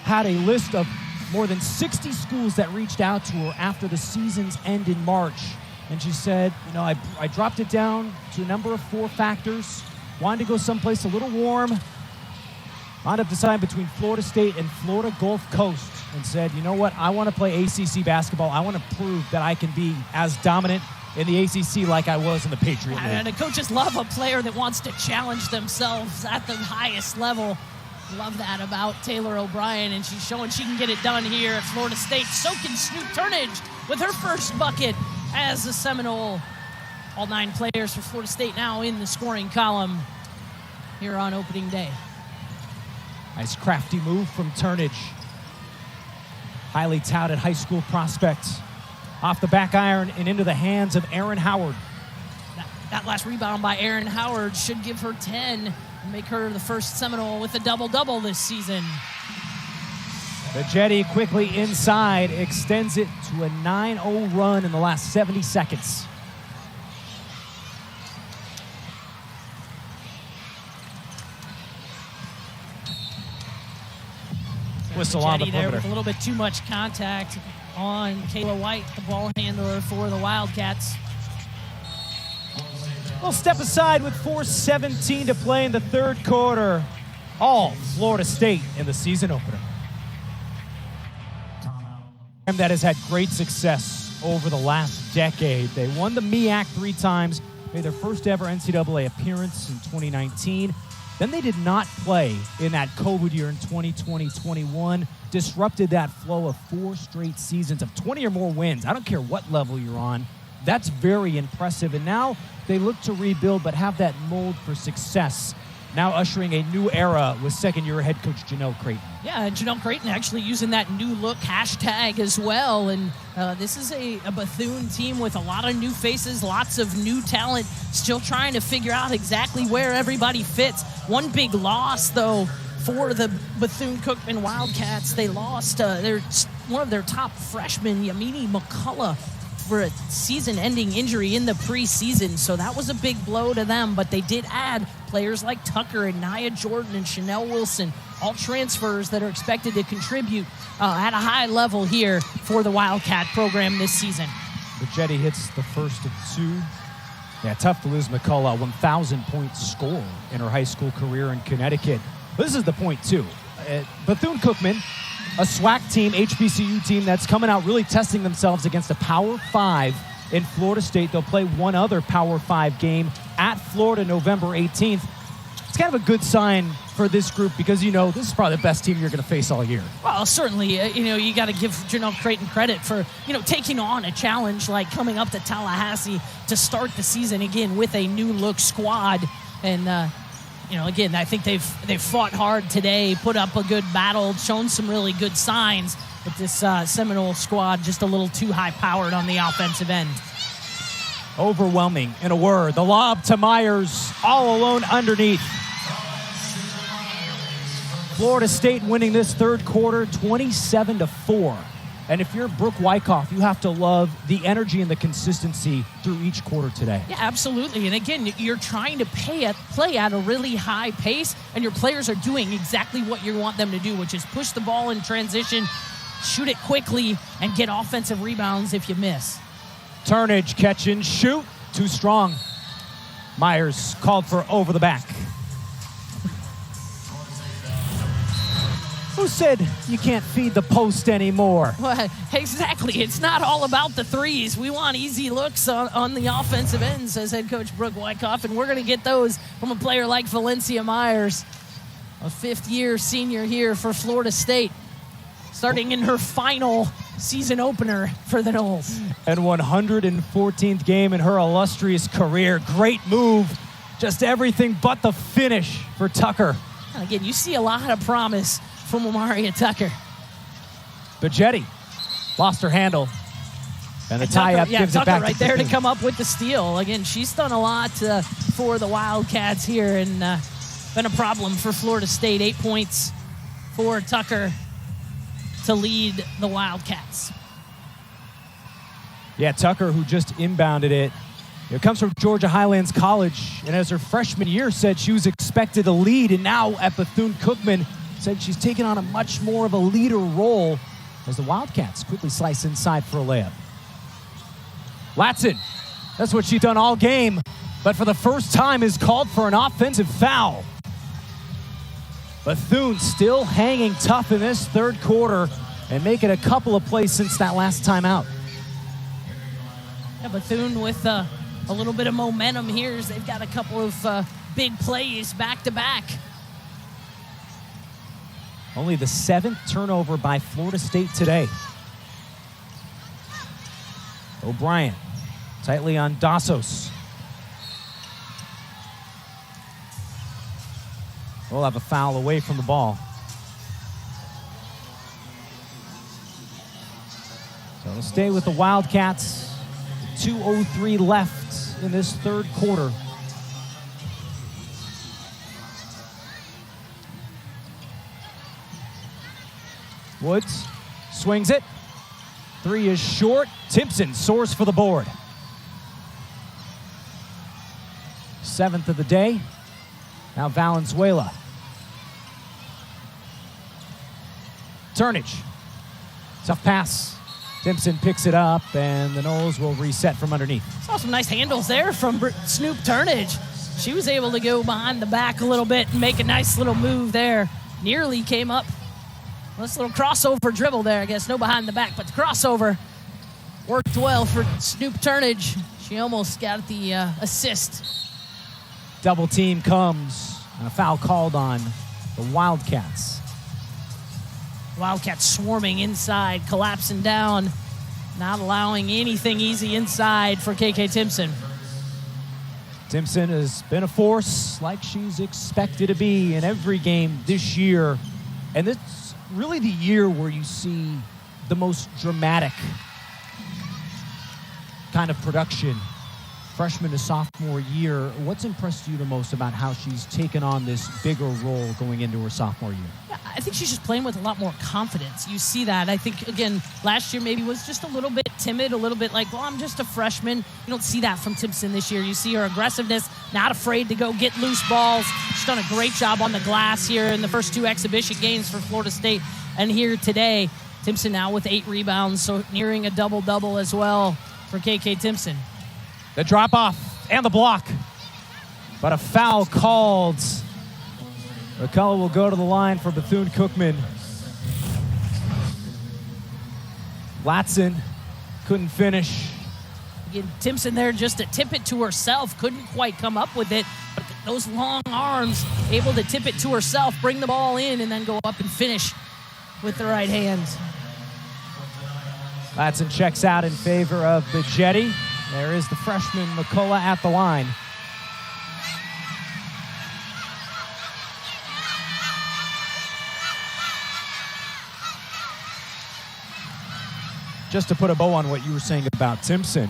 had a list of more than 60 schools that reached out to her after the season's end in March. And she said, I dropped it down to a number of 4 factors. Wanted to go someplace a little warm. Wound up deciding between Florida State and Florida Gulf Coast, and said, you know what, I want to play ACC basketball. I want to prove that I can be as dominant in the ACC like I was in the Patriot League. And the coaches love a player that wants to challenge themselves at the highest level. Love that about Taylor O'Brien, and she's showing she can get it done here at Florida State. So can Snoop Turnage with her first bucket as a Seminole. All 9 players for Florida State now in the scoring column here on opening day. Nice crafty move from Turnage. Highly touted high school prospect. Off the back iron and into the hands of Erin Howard. That last rebound by Erin Howard should give her 10 and make her the first Seminole with a double-double this season. The Jetty quickly inside, extends it to a 9-0 run in the last 70 seconds. Whistle on the Jetty there perimeter. with a little bit too much contact on Kayla White, the ball handler for the Wildcats. We'll step aside with 4:17 to play in the third quarter. All Florida State in the season opener. That has had great success over the last decade. They won the MEAC 3 times, made their first ever NCAA appearance in 2019. Then they did not play in that COVID year in 2020-21, disrupted that flow of 4 straight seasons of 20 or more wins. I don't care what level you're on. That's very impressive. And now they look to rebuild but have that mold for success. Now ushering a new era with second-year head coach Janelle Creighton. Yeah, Janelle Creighton actually using that new look hashtag as well. And this is a Bethune team with a lot of new faces, lots of new talent, still trying to figure out exactly where everybody fits. One big loss, though, for the Bethune-Cookman Wildcats. They lost one of their top freshmen, Yamini McCullough, for a season-ending injury in the preseason, so that was a big blow to them, but they did add players like Tucker and Nia Jordan and Chanel Wilson, all transfers that are expected to contribute at a high level here for the Wildcat program this season. The Jetty hits the first of 2. Yeah, tough to lose McCullough, 1,000-point score in her high school career in Connecticut. This is the point, too. Bethune-Cookman, a SWAC team, HBCU team that's coming out really testing themselves against a Power 5 in Florida State. They'll play one other Power 5 game at Florida November 18th. It's kind of a good sign for this group because, this is probably the best team you're going to face all year. Well, certainly, you got to give Janelle Creighton credit for, taking on a challenge like coming up to Tallahassee to start the season again with a new look squad. And, again, I think they've fought hard today, put up a good battle, shown some really good signs, but this Seminole squad just a little too high-powered on the offensive end. Overwhelming, in a word. The lob to Myers, all alone underneath. Florida State winning this third quarter, 27-4. And if you're Brooke Wyckoff, you have to love the energy and the consistency through each quarter today. Yeah, absolutely. And again, you're trying to play at a really high pace, and your players are doing exactly what you want them to do, which is push the ball in transition, shoot it quickly, and get offensive rebounds if you miss. Turnage, catch and shoot. Too strong. Myers called for over the back. Who said you can't feed the post anymore? Well, exactly. It's not all about the threes. We want easy looks on the offensive end, says head coach Brooke Wyckoff, and we're going to get those from a player like Valencia Myers, a fifth-year senior here for Florida State, starting in her final season opener for the Noles. And 114th game in her illustrious career. Great move. Just everything but the finish for Tucker. And again, you see a lot of promise from Amaria Tucker. Bajetti lost her handle. And the tie-up gives Tucker it back right to there Bethune. to come up with the steal. Again, she's done a lot for the Wildcats here and been a problem for Florida State. 8 points for Tucker to lead the Wildcats. Yeah, Tucker, who just inbounded it. It comes from Georgia Highlands College, and as her freshman year said she was expected to lead, and now at Bethune-Cookman said she's taken on a much more of a leader role as the Wildcats quickly slice inside for a layup. Latson, that's what she's done all game, but for the first time is called for an offensive foul. Bethune still hanging tough in this third quarter and making a couple of plays since that last time out. Yeah, Bethune with a little bit of momentum here as they've got a couple of big plays back-to-back. Only the 7th turnover by Florida State today. O'Brien tightly on Dassos. We'll have a foul away from the ball. So it'll stay with the Wildcats. 2:03 left in this third quarter. Woods swings it. 3 is short. Timpson soars for the board. 7th of the day. Now Valenzuela. Turnage. Tough pass. Timpson picks it up, and the Noles will reset from underneath. Saw some nice handles there from Snoop Turnage. She was able to go behind the back a little bit and make a nice little move there. Nearly came up. This little crossover dribble there, I guess. No behind the back, but the crossover worked well for Snoop Turnage. She almost got the assist. Double team comes, and a foul called on the Wildcats. Wildcats swarming inside, collapsing down, not allowing anything easy inside for KK Timpson. Timpson has been a force like she's expected to be in every game this year. And it's really the year where you see the most dramatic kind of production. Freshman to sophomore year, what's impressed you the most about how she's taken on this bigger role going into her sophomore year? Yeah, I think she's just playing with a lot more confidence. You see that. I think, again, last year maybe was just a little bit timid, a little bit like, well, I'm just a freshman. You don't see that from Timpson this year. You see her aggressiveness, not afraid to go get loose balls. She's done a great job on the glass here in the first 2 exhibition games for Florida State. And here today, Timpson now with 8 rebounds, so nearing a double-double as well for KK Timpson. The drop-off and the block. But a foul called. Makayla will go to the line for Bethune-Cookman. Latson couldn't finish. Again, Timpson there just to tip it to herself. Couldn't quite come up with it. But those long arms, able to tip it to herself, bring the ball in, and then go up and finish with the right hand. Latson checks out in favor of the Jetty. There is the freshman Makayla at the line. Just to put a bow on what you were saying about Timpson,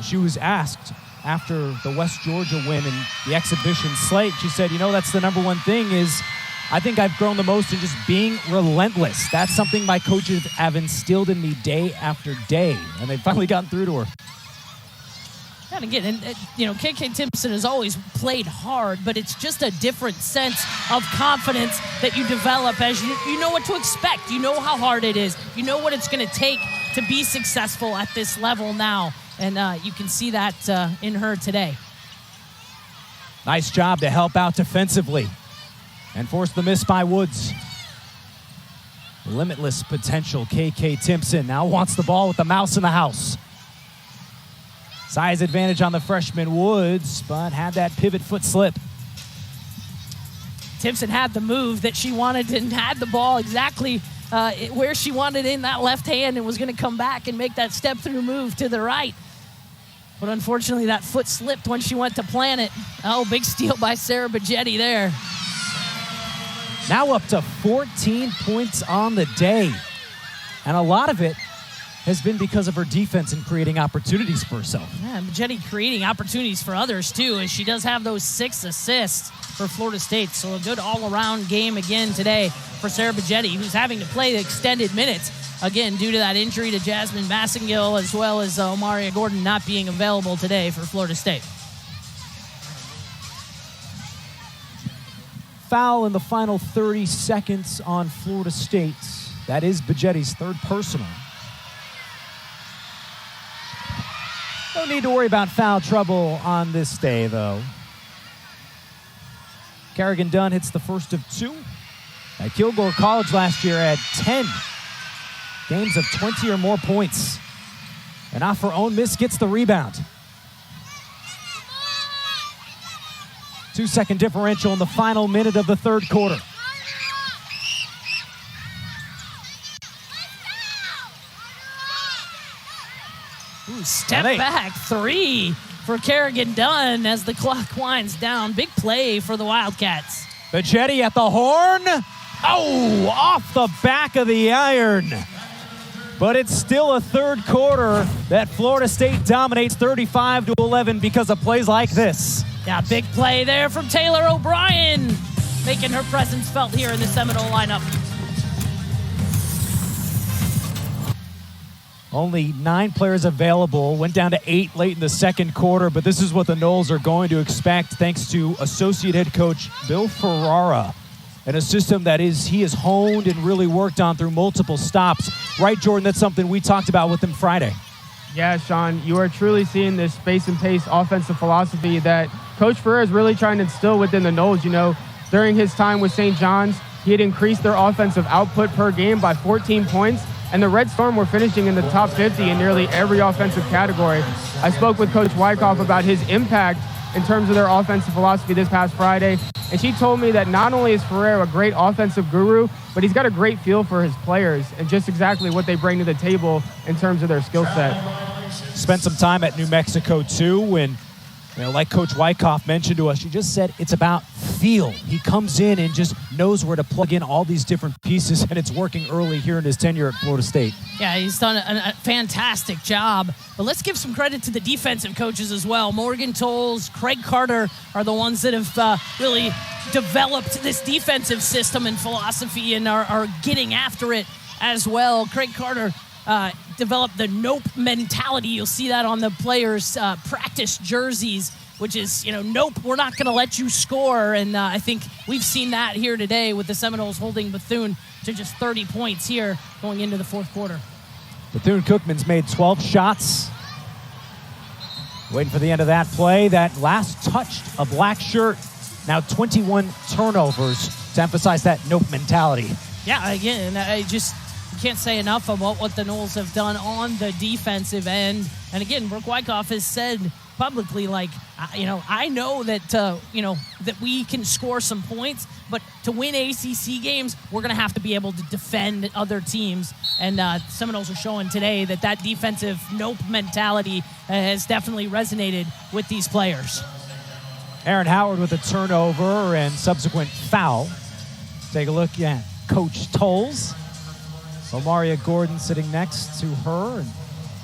she was asked after the West Georgia win and the exhibition slate, she said, you know, that's the number one thing is I think I've grown the most in just being relentless. That's something my coaches have instilled in me day after day, and they've finally gotten through to her. And again, you know, KK Timpson has always played hard, but it's just a different sense of confidence that you develop as you know what to expect. You know how hard it is. You know what it's going to take to be successful at this level now, and you can see that in her today. Nice job to help out defensively and force the miss by Woods. Limitless potential. KK Timpson now wants the ball with the mouse in the house. Size advantage on the freshman Woods, but had that pivot foot slip. Timpson had the move that she wanted and had the ball exactly where she wanted in that left hand and was going to come back and make that step-through move to the right. But unfortunately, that foot slipped when she went to plant it. Oh, big steal by Sarah Bajetti there. Now up to 14 points on the day. And a lot of it has been because of her defense and creating opportunities for herself. Yeah, Bajetti creating opportunities for others, too, as she does have those 6 assists for Florida State. So a good all-around game again today for Sarah Bajetti, who's having to play the extended minutes. again, due to that injury to Jasmine Massengill, as well as Omaria Gordon not being available today for Florida State. Foul in the final 30 seconds on Florida State. That is Bajetti's third personal. No need to worry about foul trouble on this day, though. Kerrigan Dunn hits the first of 2. At Kilgore College last year had 10 games of 20 or more points. And off her own miss gets the rebound. 2-second differential in the final minute of the third quarter. Ooh, step back 3 for Kerrigan Dunn as the clock winds down. Big play for the Wildcats. Bajetti at the horn. Oh, off the back of the iron. But it's still a third quarter that Florida State dominates 35-11 because of plays like this. Yeah, big play there from Taylor O'Brien, making her presence felt here in the Seminole lineup. Only 9 players available. Went down to 8 late in the second quarter, but this is what the Noles are going to expect thanks to associate head coach Bill Ferrara. And a system that he has honed and really worked on through multiple stops. Right, Jordan? That's something we talked about with him Friday. Yeah, Sean, you are truly seeing this space and pace offensive philosophy that Coach Ferrer is really trying to instill within the Noles. You know, during his time with St. John's, he had increased their offensive output per game by 14 points, and the Red Storm were finishing in the top 50 in nearly every offensive category. I spoke with Coach Wyckoff about his impact in terms of their offensive philosophy this past Friday, and she told me that not only is Ferrer a great offensive guru, but he's got a great feel for his players and just exactly what they bring to the table in terms of their skill set. Spent some time at New Mexico, too, and like Coach Wyckoff mentioned to us, she just said it's about feel. He comes in and just knows where to plug in all these different pieces, and it's working early here in his tenure at Florida State. Yeah, he's done a fantastic job. But let's give some credit to the defensive coaches as well. Morgan Tolles, Craig Carter are the ones that have really developed this defensive system and philosophy and are getting after it as well. Craig Carter developed the nope mentality. You'll see that on the players' practice jerseys, which is, nope, we're not going to let you score. And I think we've seen that here today with the Seminoles holding Bethune to just 30 points here going into the fourth quarter. Bethune-Cookman's made 12 shots. Waiting for the end of that play. That last touch, a black shirt. Now 21 turnovers to emphasize that nope mentality. Yeah, again, I just can't say enough about what the Noles have done on the defensive end. And again, Brooke Wyckoff has said publicly, I know that, that we can score some points, but to win ACC games, we're going to have to be able to defend other teams. And Seminoles are showing today that defensive nope mentality has definitely resonated with these players. Erin Howard with a turnover and subsequent foul. Take a look at Coach Tolles. Omaria Gordon sitting next to her, and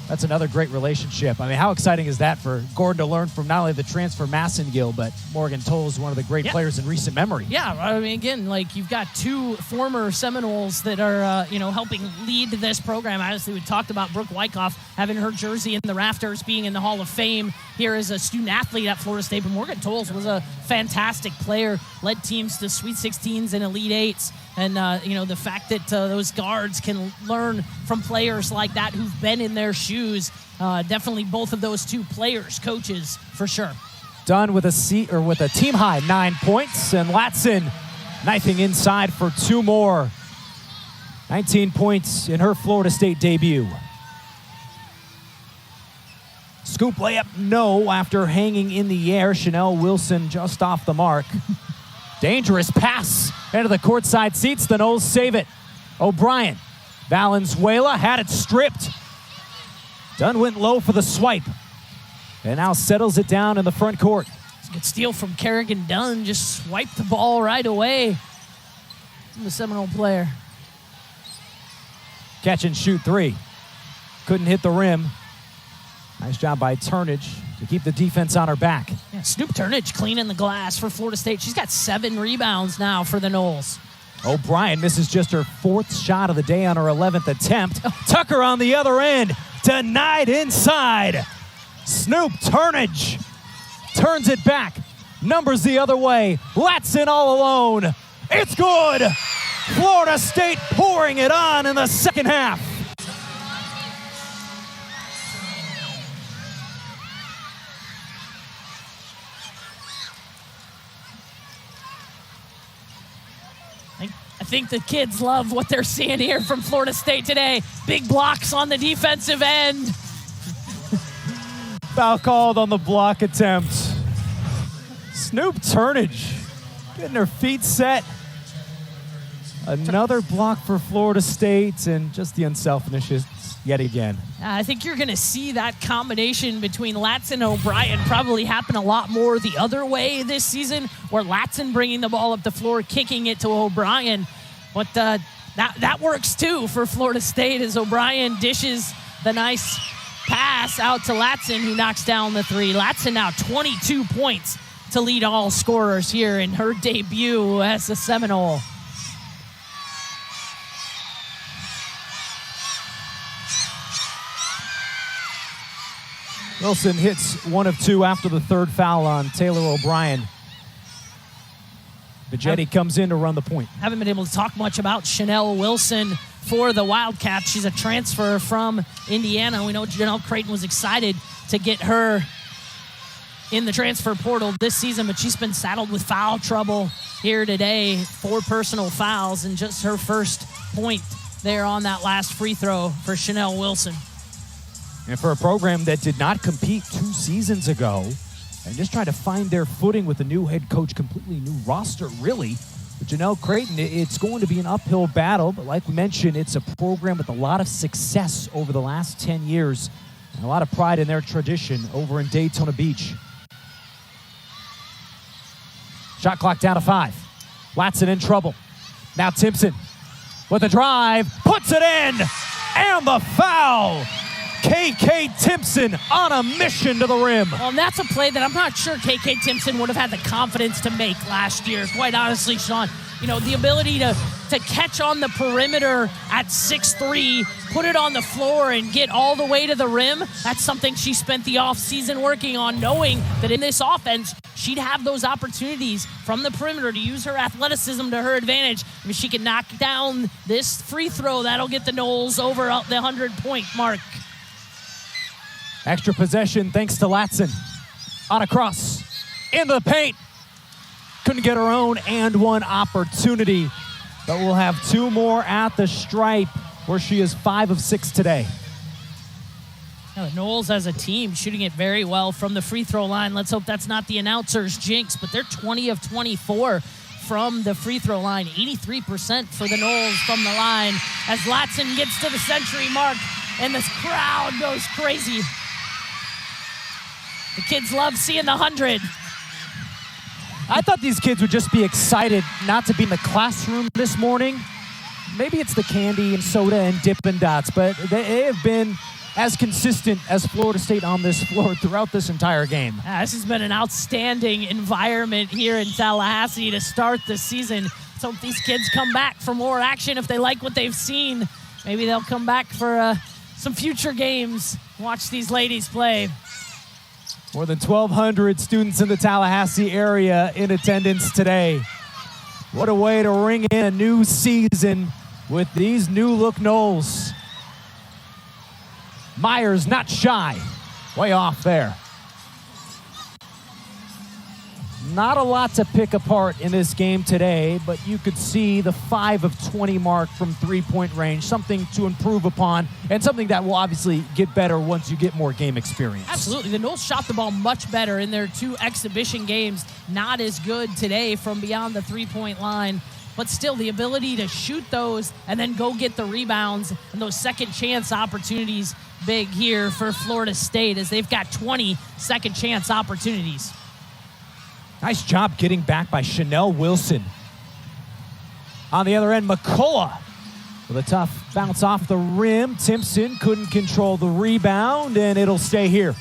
that's another great relationship. I mean, how exciting is that for Gordon to learn from not only the transfer Massengill, but Morgan Tolles, one of the great players in recent memory. Yeah, I mean, again, you've got 2 former Seminoles that are, helping lead this program. Obviously, we talked about Brooke Wyckoff having her jersey in the rafters, being in the Hall of Fame here as a student athlete at Florida State. But Morgan Tolles was a fantastic player, led teams to Sweet 16s and Elite 8s. And, the fact that those guards can learn from players like that who've been in their shoes, definitely both of those 2 players, coaches, for sure. Dunn with a team high 9 points, and Latson knifing inside for 2 more. 19 points in her Florida State debut. Scoop layup, no, after hanging in the air. Chanel Wilson just off the mark. Dangerous pass into the courtside seats. The Noles save it. O'Brien. Valenzuela had it stripped. Dunn went low for the swipe. And now settles it down in the front court. It's a good steal from Kerrigan Dunn. Just swiped the ball right away from the Seminole player. Catch and shoot 3. Couldn't hit the rim. Nice job by Turnage to keep the defense on her back. Yeah, Snoop Turnage cleaning the glass for Florida State. She's got 7 rebounds now for the Noles. O'Brien misses just her 4th shot of the day on her 11th attempt. Tucker on the other end, denied inside. Snoop Turnage turns it back, numbers the other way. Latson all alone. It's good. Florida State pouring it on in the second half. I think the kids love what they're seeing here from Florida State today. Big blocks on the defensive end. Foul called on the block attempt. Snoop Turnage getting her feet set. Another block for Florida State, and just the unselfishness yet again. I think you're going to see that combination between Latson and O'Brien probably happen a lot more the other way this season, where Latson bringing the ball up the floor, kicking it to O'Brien. But that works too for Florida State as O'Brien dishes the nice pass out to Latson, who knocks down the 3. Latson now 22 points to lead all scorers here in her debut as a Seminole. Wilson hits 1 of 2 after the 3rd foul on Taylor O'Brien. Bigetti comes in to run the point. Haven't been able to talk much about Chanel Wilson for the Wildcats. She's a transfer from Indiana. We know Janelle Creighton was excited to get her in the transfer portal this season, but she's been saddled with foul trouble here today. 4 personal fouls and just her first point there on that last free throw for Chanel Wilson. And for a program that did not compete 2 seasons ago and just trying to find their footing with a new head coach, completely new roster, really, with Janelle Creighton, it's going to be an uphill battle. But like we mentioned, it's a program with a lot of success over the last 10 years and a lot of pride in their tradition over in Daytona Beach. Shot clock down to 5. Latson in trouble. Now Timpson with a drive, puts it in, and the foul. KK Timpson on a mission to the rim. Well, and that's a play that I'm not sure KK Timpson would have had the confidence to make last year. Quite honestly, Sean, you know, the ability to catch on the perimeter at 6'3", put it on the floor and get all the way to the rim, that's something she spent the offseason working on, knowing that in this offense, she'd have those opportunities from the perimeter to use her athleticism to her advantage. I mean, she can knock down this free throw. That'll get the Noles over the 100-point mark. Extra possession thanks to Latson. On a cross. Into the paint. Couldn't get her own and one opportunity. But we'll have 2 more at the stripe, where she is 5 of 6 today. Now, the Noles as a team shooting it very well from the free throw line. Let's hope that's not the announcer's jinx, but they're 20 of 24 from the free throw line. 83% for the Noles from the line as Latson gets to the century mark and this crowd goes crazy. The kids love seeing the 100. I thought these kids would just be excited not to be in the classroom this morning. Maybe it's the candy and soda and Dippin' Dots, but they have been as consistent as Florida State on this floor throughout this entire game. This has been an outstanding environment here in Tallahassee to start the season. Let's hope these kids come back for more action if they like what they've seen. Maybe they'll come back for some future games. Watch these ladies play. More than 1,200 students in the Tallahassee area in attendance today. What a way to ring in a new season with these new-look Noles. Myers not shy. Way off there. Not a lot to pick apart in this game today, but you could see the 5 of 20 mark from three-point range, something to improve upon, and something that will obviously get better once you get more game experience. Absolutely. The Noles shot the ball much better in their 2 exhibition games. Not as good today from beyond the three-point line, but still the ability to shoot those and then go get the rebounds and those second chance opportunities big here for Florida State as they've got 20 second chance opportunities. Nice job getting back by Chanel Wilson. On the other end, McCullough with a tough bounce off the rim. Timpson couldn't control the rebound, and it'll stay here.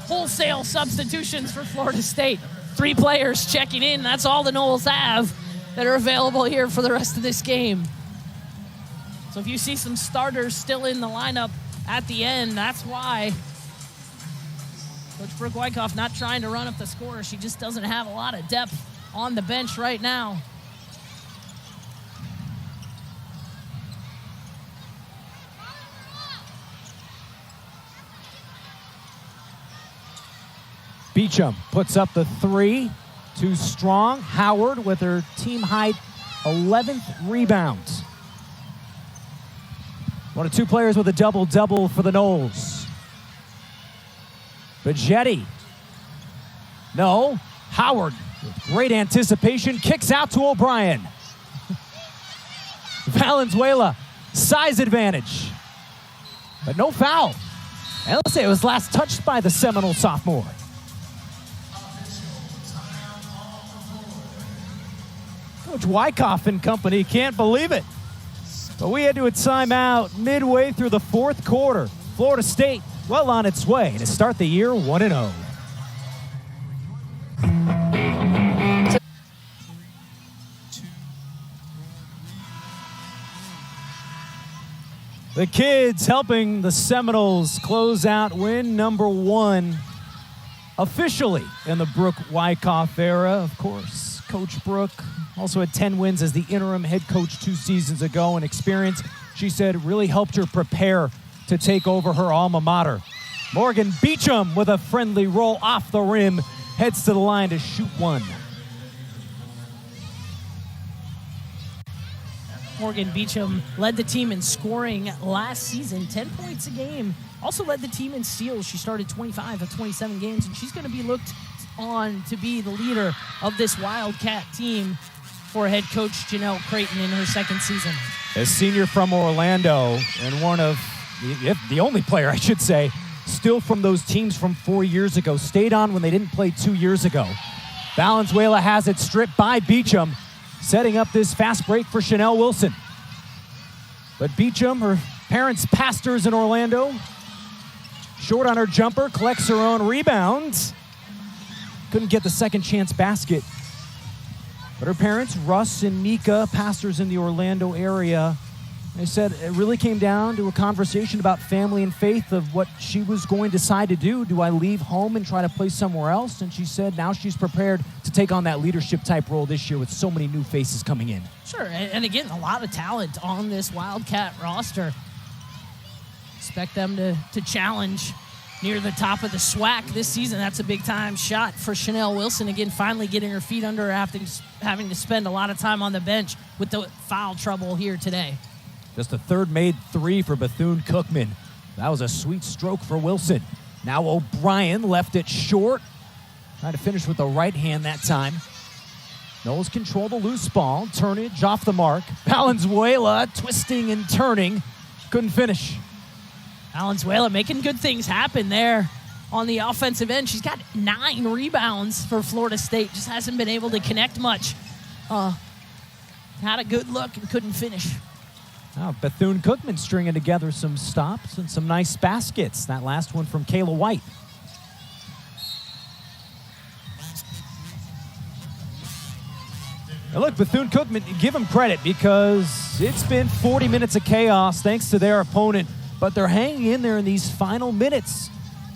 Wholesale substitutions for Florida State. 3 players checking in. That's all the Noles have that are available here for the rest of this game. So if you see some starters still in the lineup at the end, that's why. Coach Brooke Wyckoff not trying to run up the score. She just doesn't have a lot of depth on the bench right now. Beecham puts up the 3. Too strong. Howard with her team high 11th rebounds. One of 2 players with a double-double for the Noles. Bajetti. No. Howard, with great anticipation, kicks out to O'Brien. Valenzuela, size advantage. But no foul. And let's say it was last touched by the Seminole sophomore. Coach Wyckoff and company can't believe it. But we had to a timeout midway through the 4th quarter. Florida State well on its way to start the year 1-0. The kids helping the Seminoles close out win number 1 officially in the Brooke Wyckoff era, of course. Coach Brooke also had 10 wins as the interim head coach 2 seasons ago, and experience, she said, really helped her prepare to take over her alma mater. Morgan Beecham with a friendly roll off the rim heads to the line to shoot 1. Morgan Beecham led the team in scoring last season, 10 points a game. Also led the team in steals. She started 25 of 27 games, and she's going to be looked on to be the leader of this Wildcat team for head coach Janelle Creighton in her 2nd season. A senior from Orlando, and one of the only player, I should say, still from those teams from 4 years ago. Stayed on when they didn't play 2 years ago. Valenzuela has it stripped by Beecham, setting up this fast break for Chanel Wilson. But Beecham, her parents pastors in Orlando, short on her jumper, collects her own rebounds. Couldn't get the second chance basket. But her parents, Russ and Mika, pastors in the Orlando area, they said it really came down to a conversation about family and faith of what she was going to decide to do. Do I leave home and try to play somewhere else? And she said now she's prepared to take on that leadership type role this year with so many new faces coming in. Sure, and again, a lot of talent on this Wildcat roster. Expect them to challenge near the top of the SWAC this season. That's a big-time shot for Chanel Wilson. Again, finally getting her feet under her after having to spend a lot of time on the bench with the foul trouble here today. Just a 3rd made 3 for Bethune-Cookman. That was a sweet stroke for Wilson. Now O'Brien left it short. Trying to finish with the right hand that time. Noles control the loose ball. Turnage off the mark. Valenzuela twisting and turning. Couldn't finish. Valenzuela making good things happen there on the offensive end. She's got 9 rebounds for Florida State. Just hasn't been able to connect much. Had a good look and couldn't finish. Now Bethune-Cookman stringing together some stops and some nice baskets. That last one from Kayla White. Now look, Bethune-Cookman, give them credit because it's been 40 minutes of chaos thanks to their opponent. But they're hanging in there in these final minutes.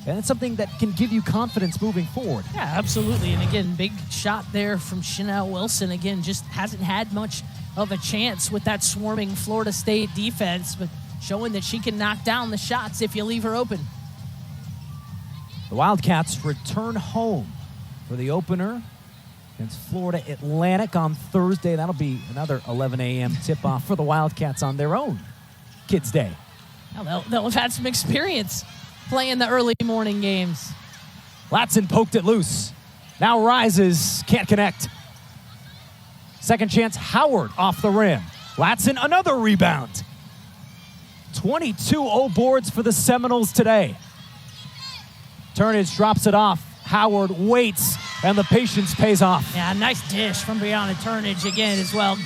And it's something that can give you confidence moving forward. Yeah, absolutely. And again, big shot there from Chanel Wilson. Again, just hasn't had much of a chance with that swarming Florida State defense, but showing that she can knock down the shots if you leave her open. The Wildcats return home for the opener against Florida Atlantic on Thursday. That'll be another 11 a.m. tip-off for the Wildcats on their own Kids Day. Well, they'll have had some experience playing the early morning games. Latson poked it loose. Now rises, can't connect. Second chance, Howard off the rim. Latson, another rebound. 22 boards for the Seminoles today. Turnage drops it off. Howard waits, and the patience pays off. Yeah, nice dish from Brianna Turnage again as well.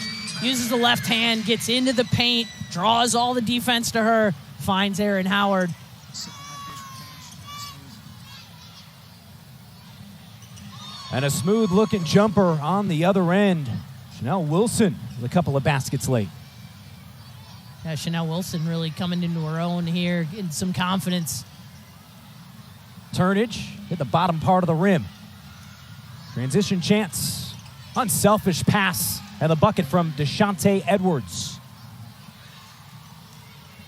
Uses the left hand, gets into the paint, draws all the defense to her, finds Erin Howard. And a smooth-looking jumper on the other end. Chanel Wilson with a couple of baskets late. Yeah, Chanel Wilson really coming into her own here, getting some confidence. Turnage hit the bottom part of the rim. Transition chance. Unselfish pass. And the bucket from Deshante Edwards.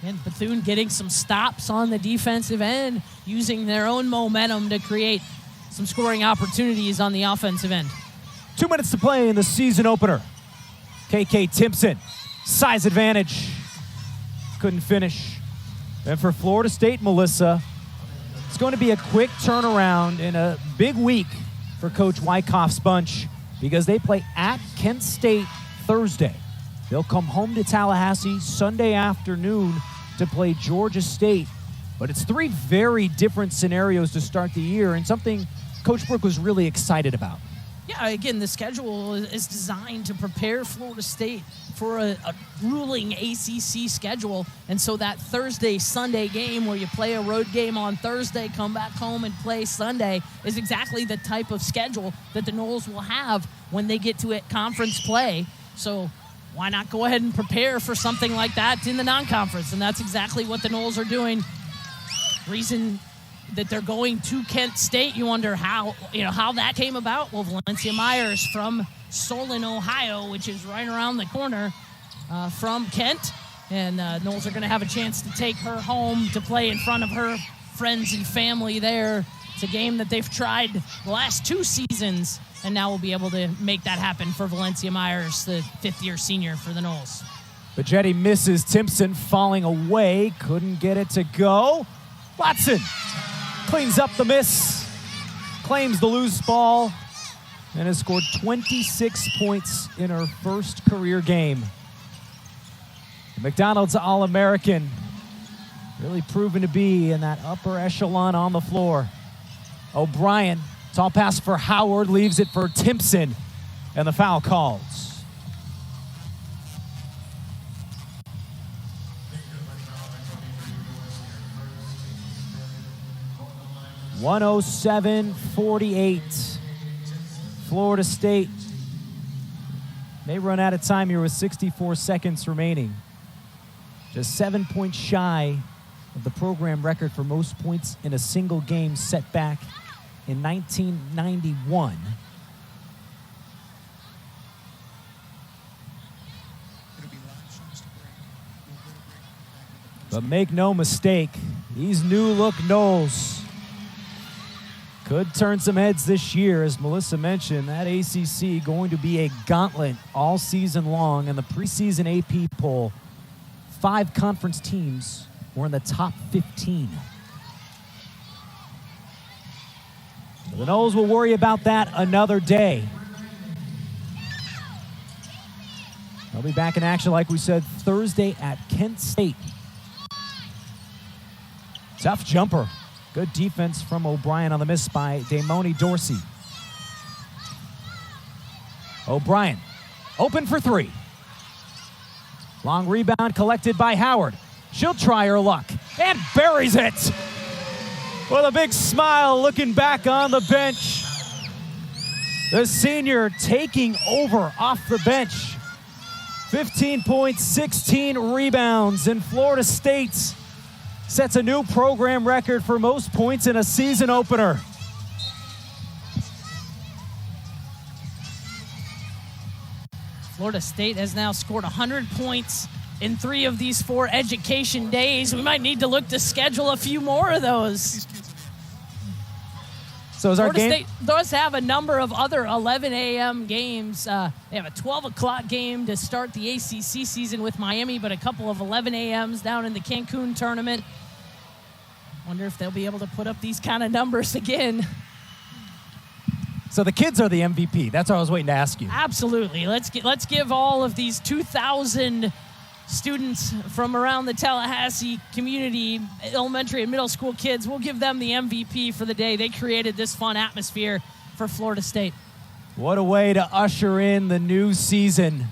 And Bethune getting some stops on the defensive end, using their own momentum to create some scoring opportunities on the offensive end. 2 minutes to play in the season opener. KK Timpson, size advantage. Couldn't finish. And for Florida State, Melissa, it's going to be a quick turnaround in a big week for Coach Wyckoff's bunch because they play at Kent State Thursday. They'll come home to Tallahassee Sunday afternoon to play Georgia State. But it's three very different scenarios to start the year and something Coach Brooke was really excited about. Yeah, again, the schedule is designed to prepare Florida State for a grueling ACC schedule. And so that Thursday-Sunday game where you play a road game on Thursday, come back home and play Sunday is exactly the type of schedule that the Noles will have when they get to conference play. So why not go ahead and prepare for something like that in the non-conference? And that's exactly what the Noles are doing. Reason that they're going to Kent State, you wonder how that came about. Well, Valencia Myers from Solon, Ohio, which is right around the corner from Kent. And Noles are going to have a chance to take her home to play in front of her friends and family there. It's a game that they've tried the last 2 seasons, and now we'll be able to make that happen for Valencia Myers, the 5th-year senior for the Noles. Bajetti misses. Timpson falling away. Couldn't get it to go. Latson cleans up the miss, claims the loose ball, and has scored 26 points in her first career game. The McDonald's All-American, really proven to be in that upper echelon on the floor. O'Brien, tall pass for Howard, leaves it for Timpson, and the foul calls. (107-48). Florida State may run out of time here with 64 seconds remaining. Just 7 points shy of the program record for most points in a single game set back in 1991. But make no mistake, these new-look Noles could turn some heads this year. As Melissa mentioned, that ACC going to be a gauntlet all season long. In the preseason AP poll, 5 conference teams were in the top 15. So the Noles will worry about that another day. They'll be back in action, like we said, Thursday at Kent State. Tough jumper. Good defense from O'Brien on the miss by Damoni Dorsey. O'Brien, open for 3. Long rebound collected by Howard. She'll try her luck and buries it. With a big smile looking back on the bench. The senior taking over off the bench. 15 points, 16 rebounds, and Florida State sets a new program record for most points in a season opener. Florida State has now scored 100 points in 3 of these 4 education days. We might need to look to schedule a few more of those. So is our Florida game? State does have a number of other 11 a.m. games. They have a 12 o'clock game to start the ACC season with Miami, but a couple of 11 a.m.s down in the Cancun tournament. Wonder if they'll be able to put up these kind of numbers again. So the kids are the MVP. That's what I was waiting to ask you. Absolutely. Let's give all of these 2,000 students from around the Tallahassee community, elementary and middle school kids, we'll give them the MVP for the day. They created this fun atmosphere for Florida State. What a way to usher in the new season.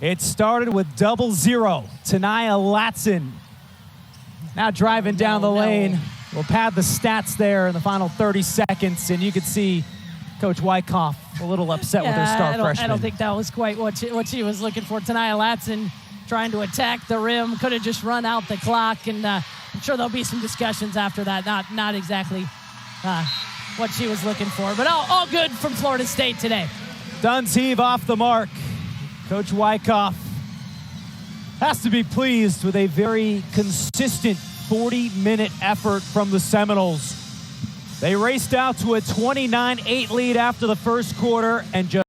It started with 0-0. Ta'Niya Latson now driving down the lane. We'll pad the stats there in the final 30 seconds, and you can see Coach Wyckoff a little upset with her star freshman. I don't think that was quite what she was looking for. Ta'Niya Latson trying to attack the rim, could have just run out the clock, and I'm sure there'll be some discussions after that. Not exactly what she was looking for, but all good from Florida State today. Dunn's heave off the mark. Coach Wyckoff has to be pleased with a very consistent 40-minute effort from the Seminoles. They raced out to a 29-8 lead after the first quarter and just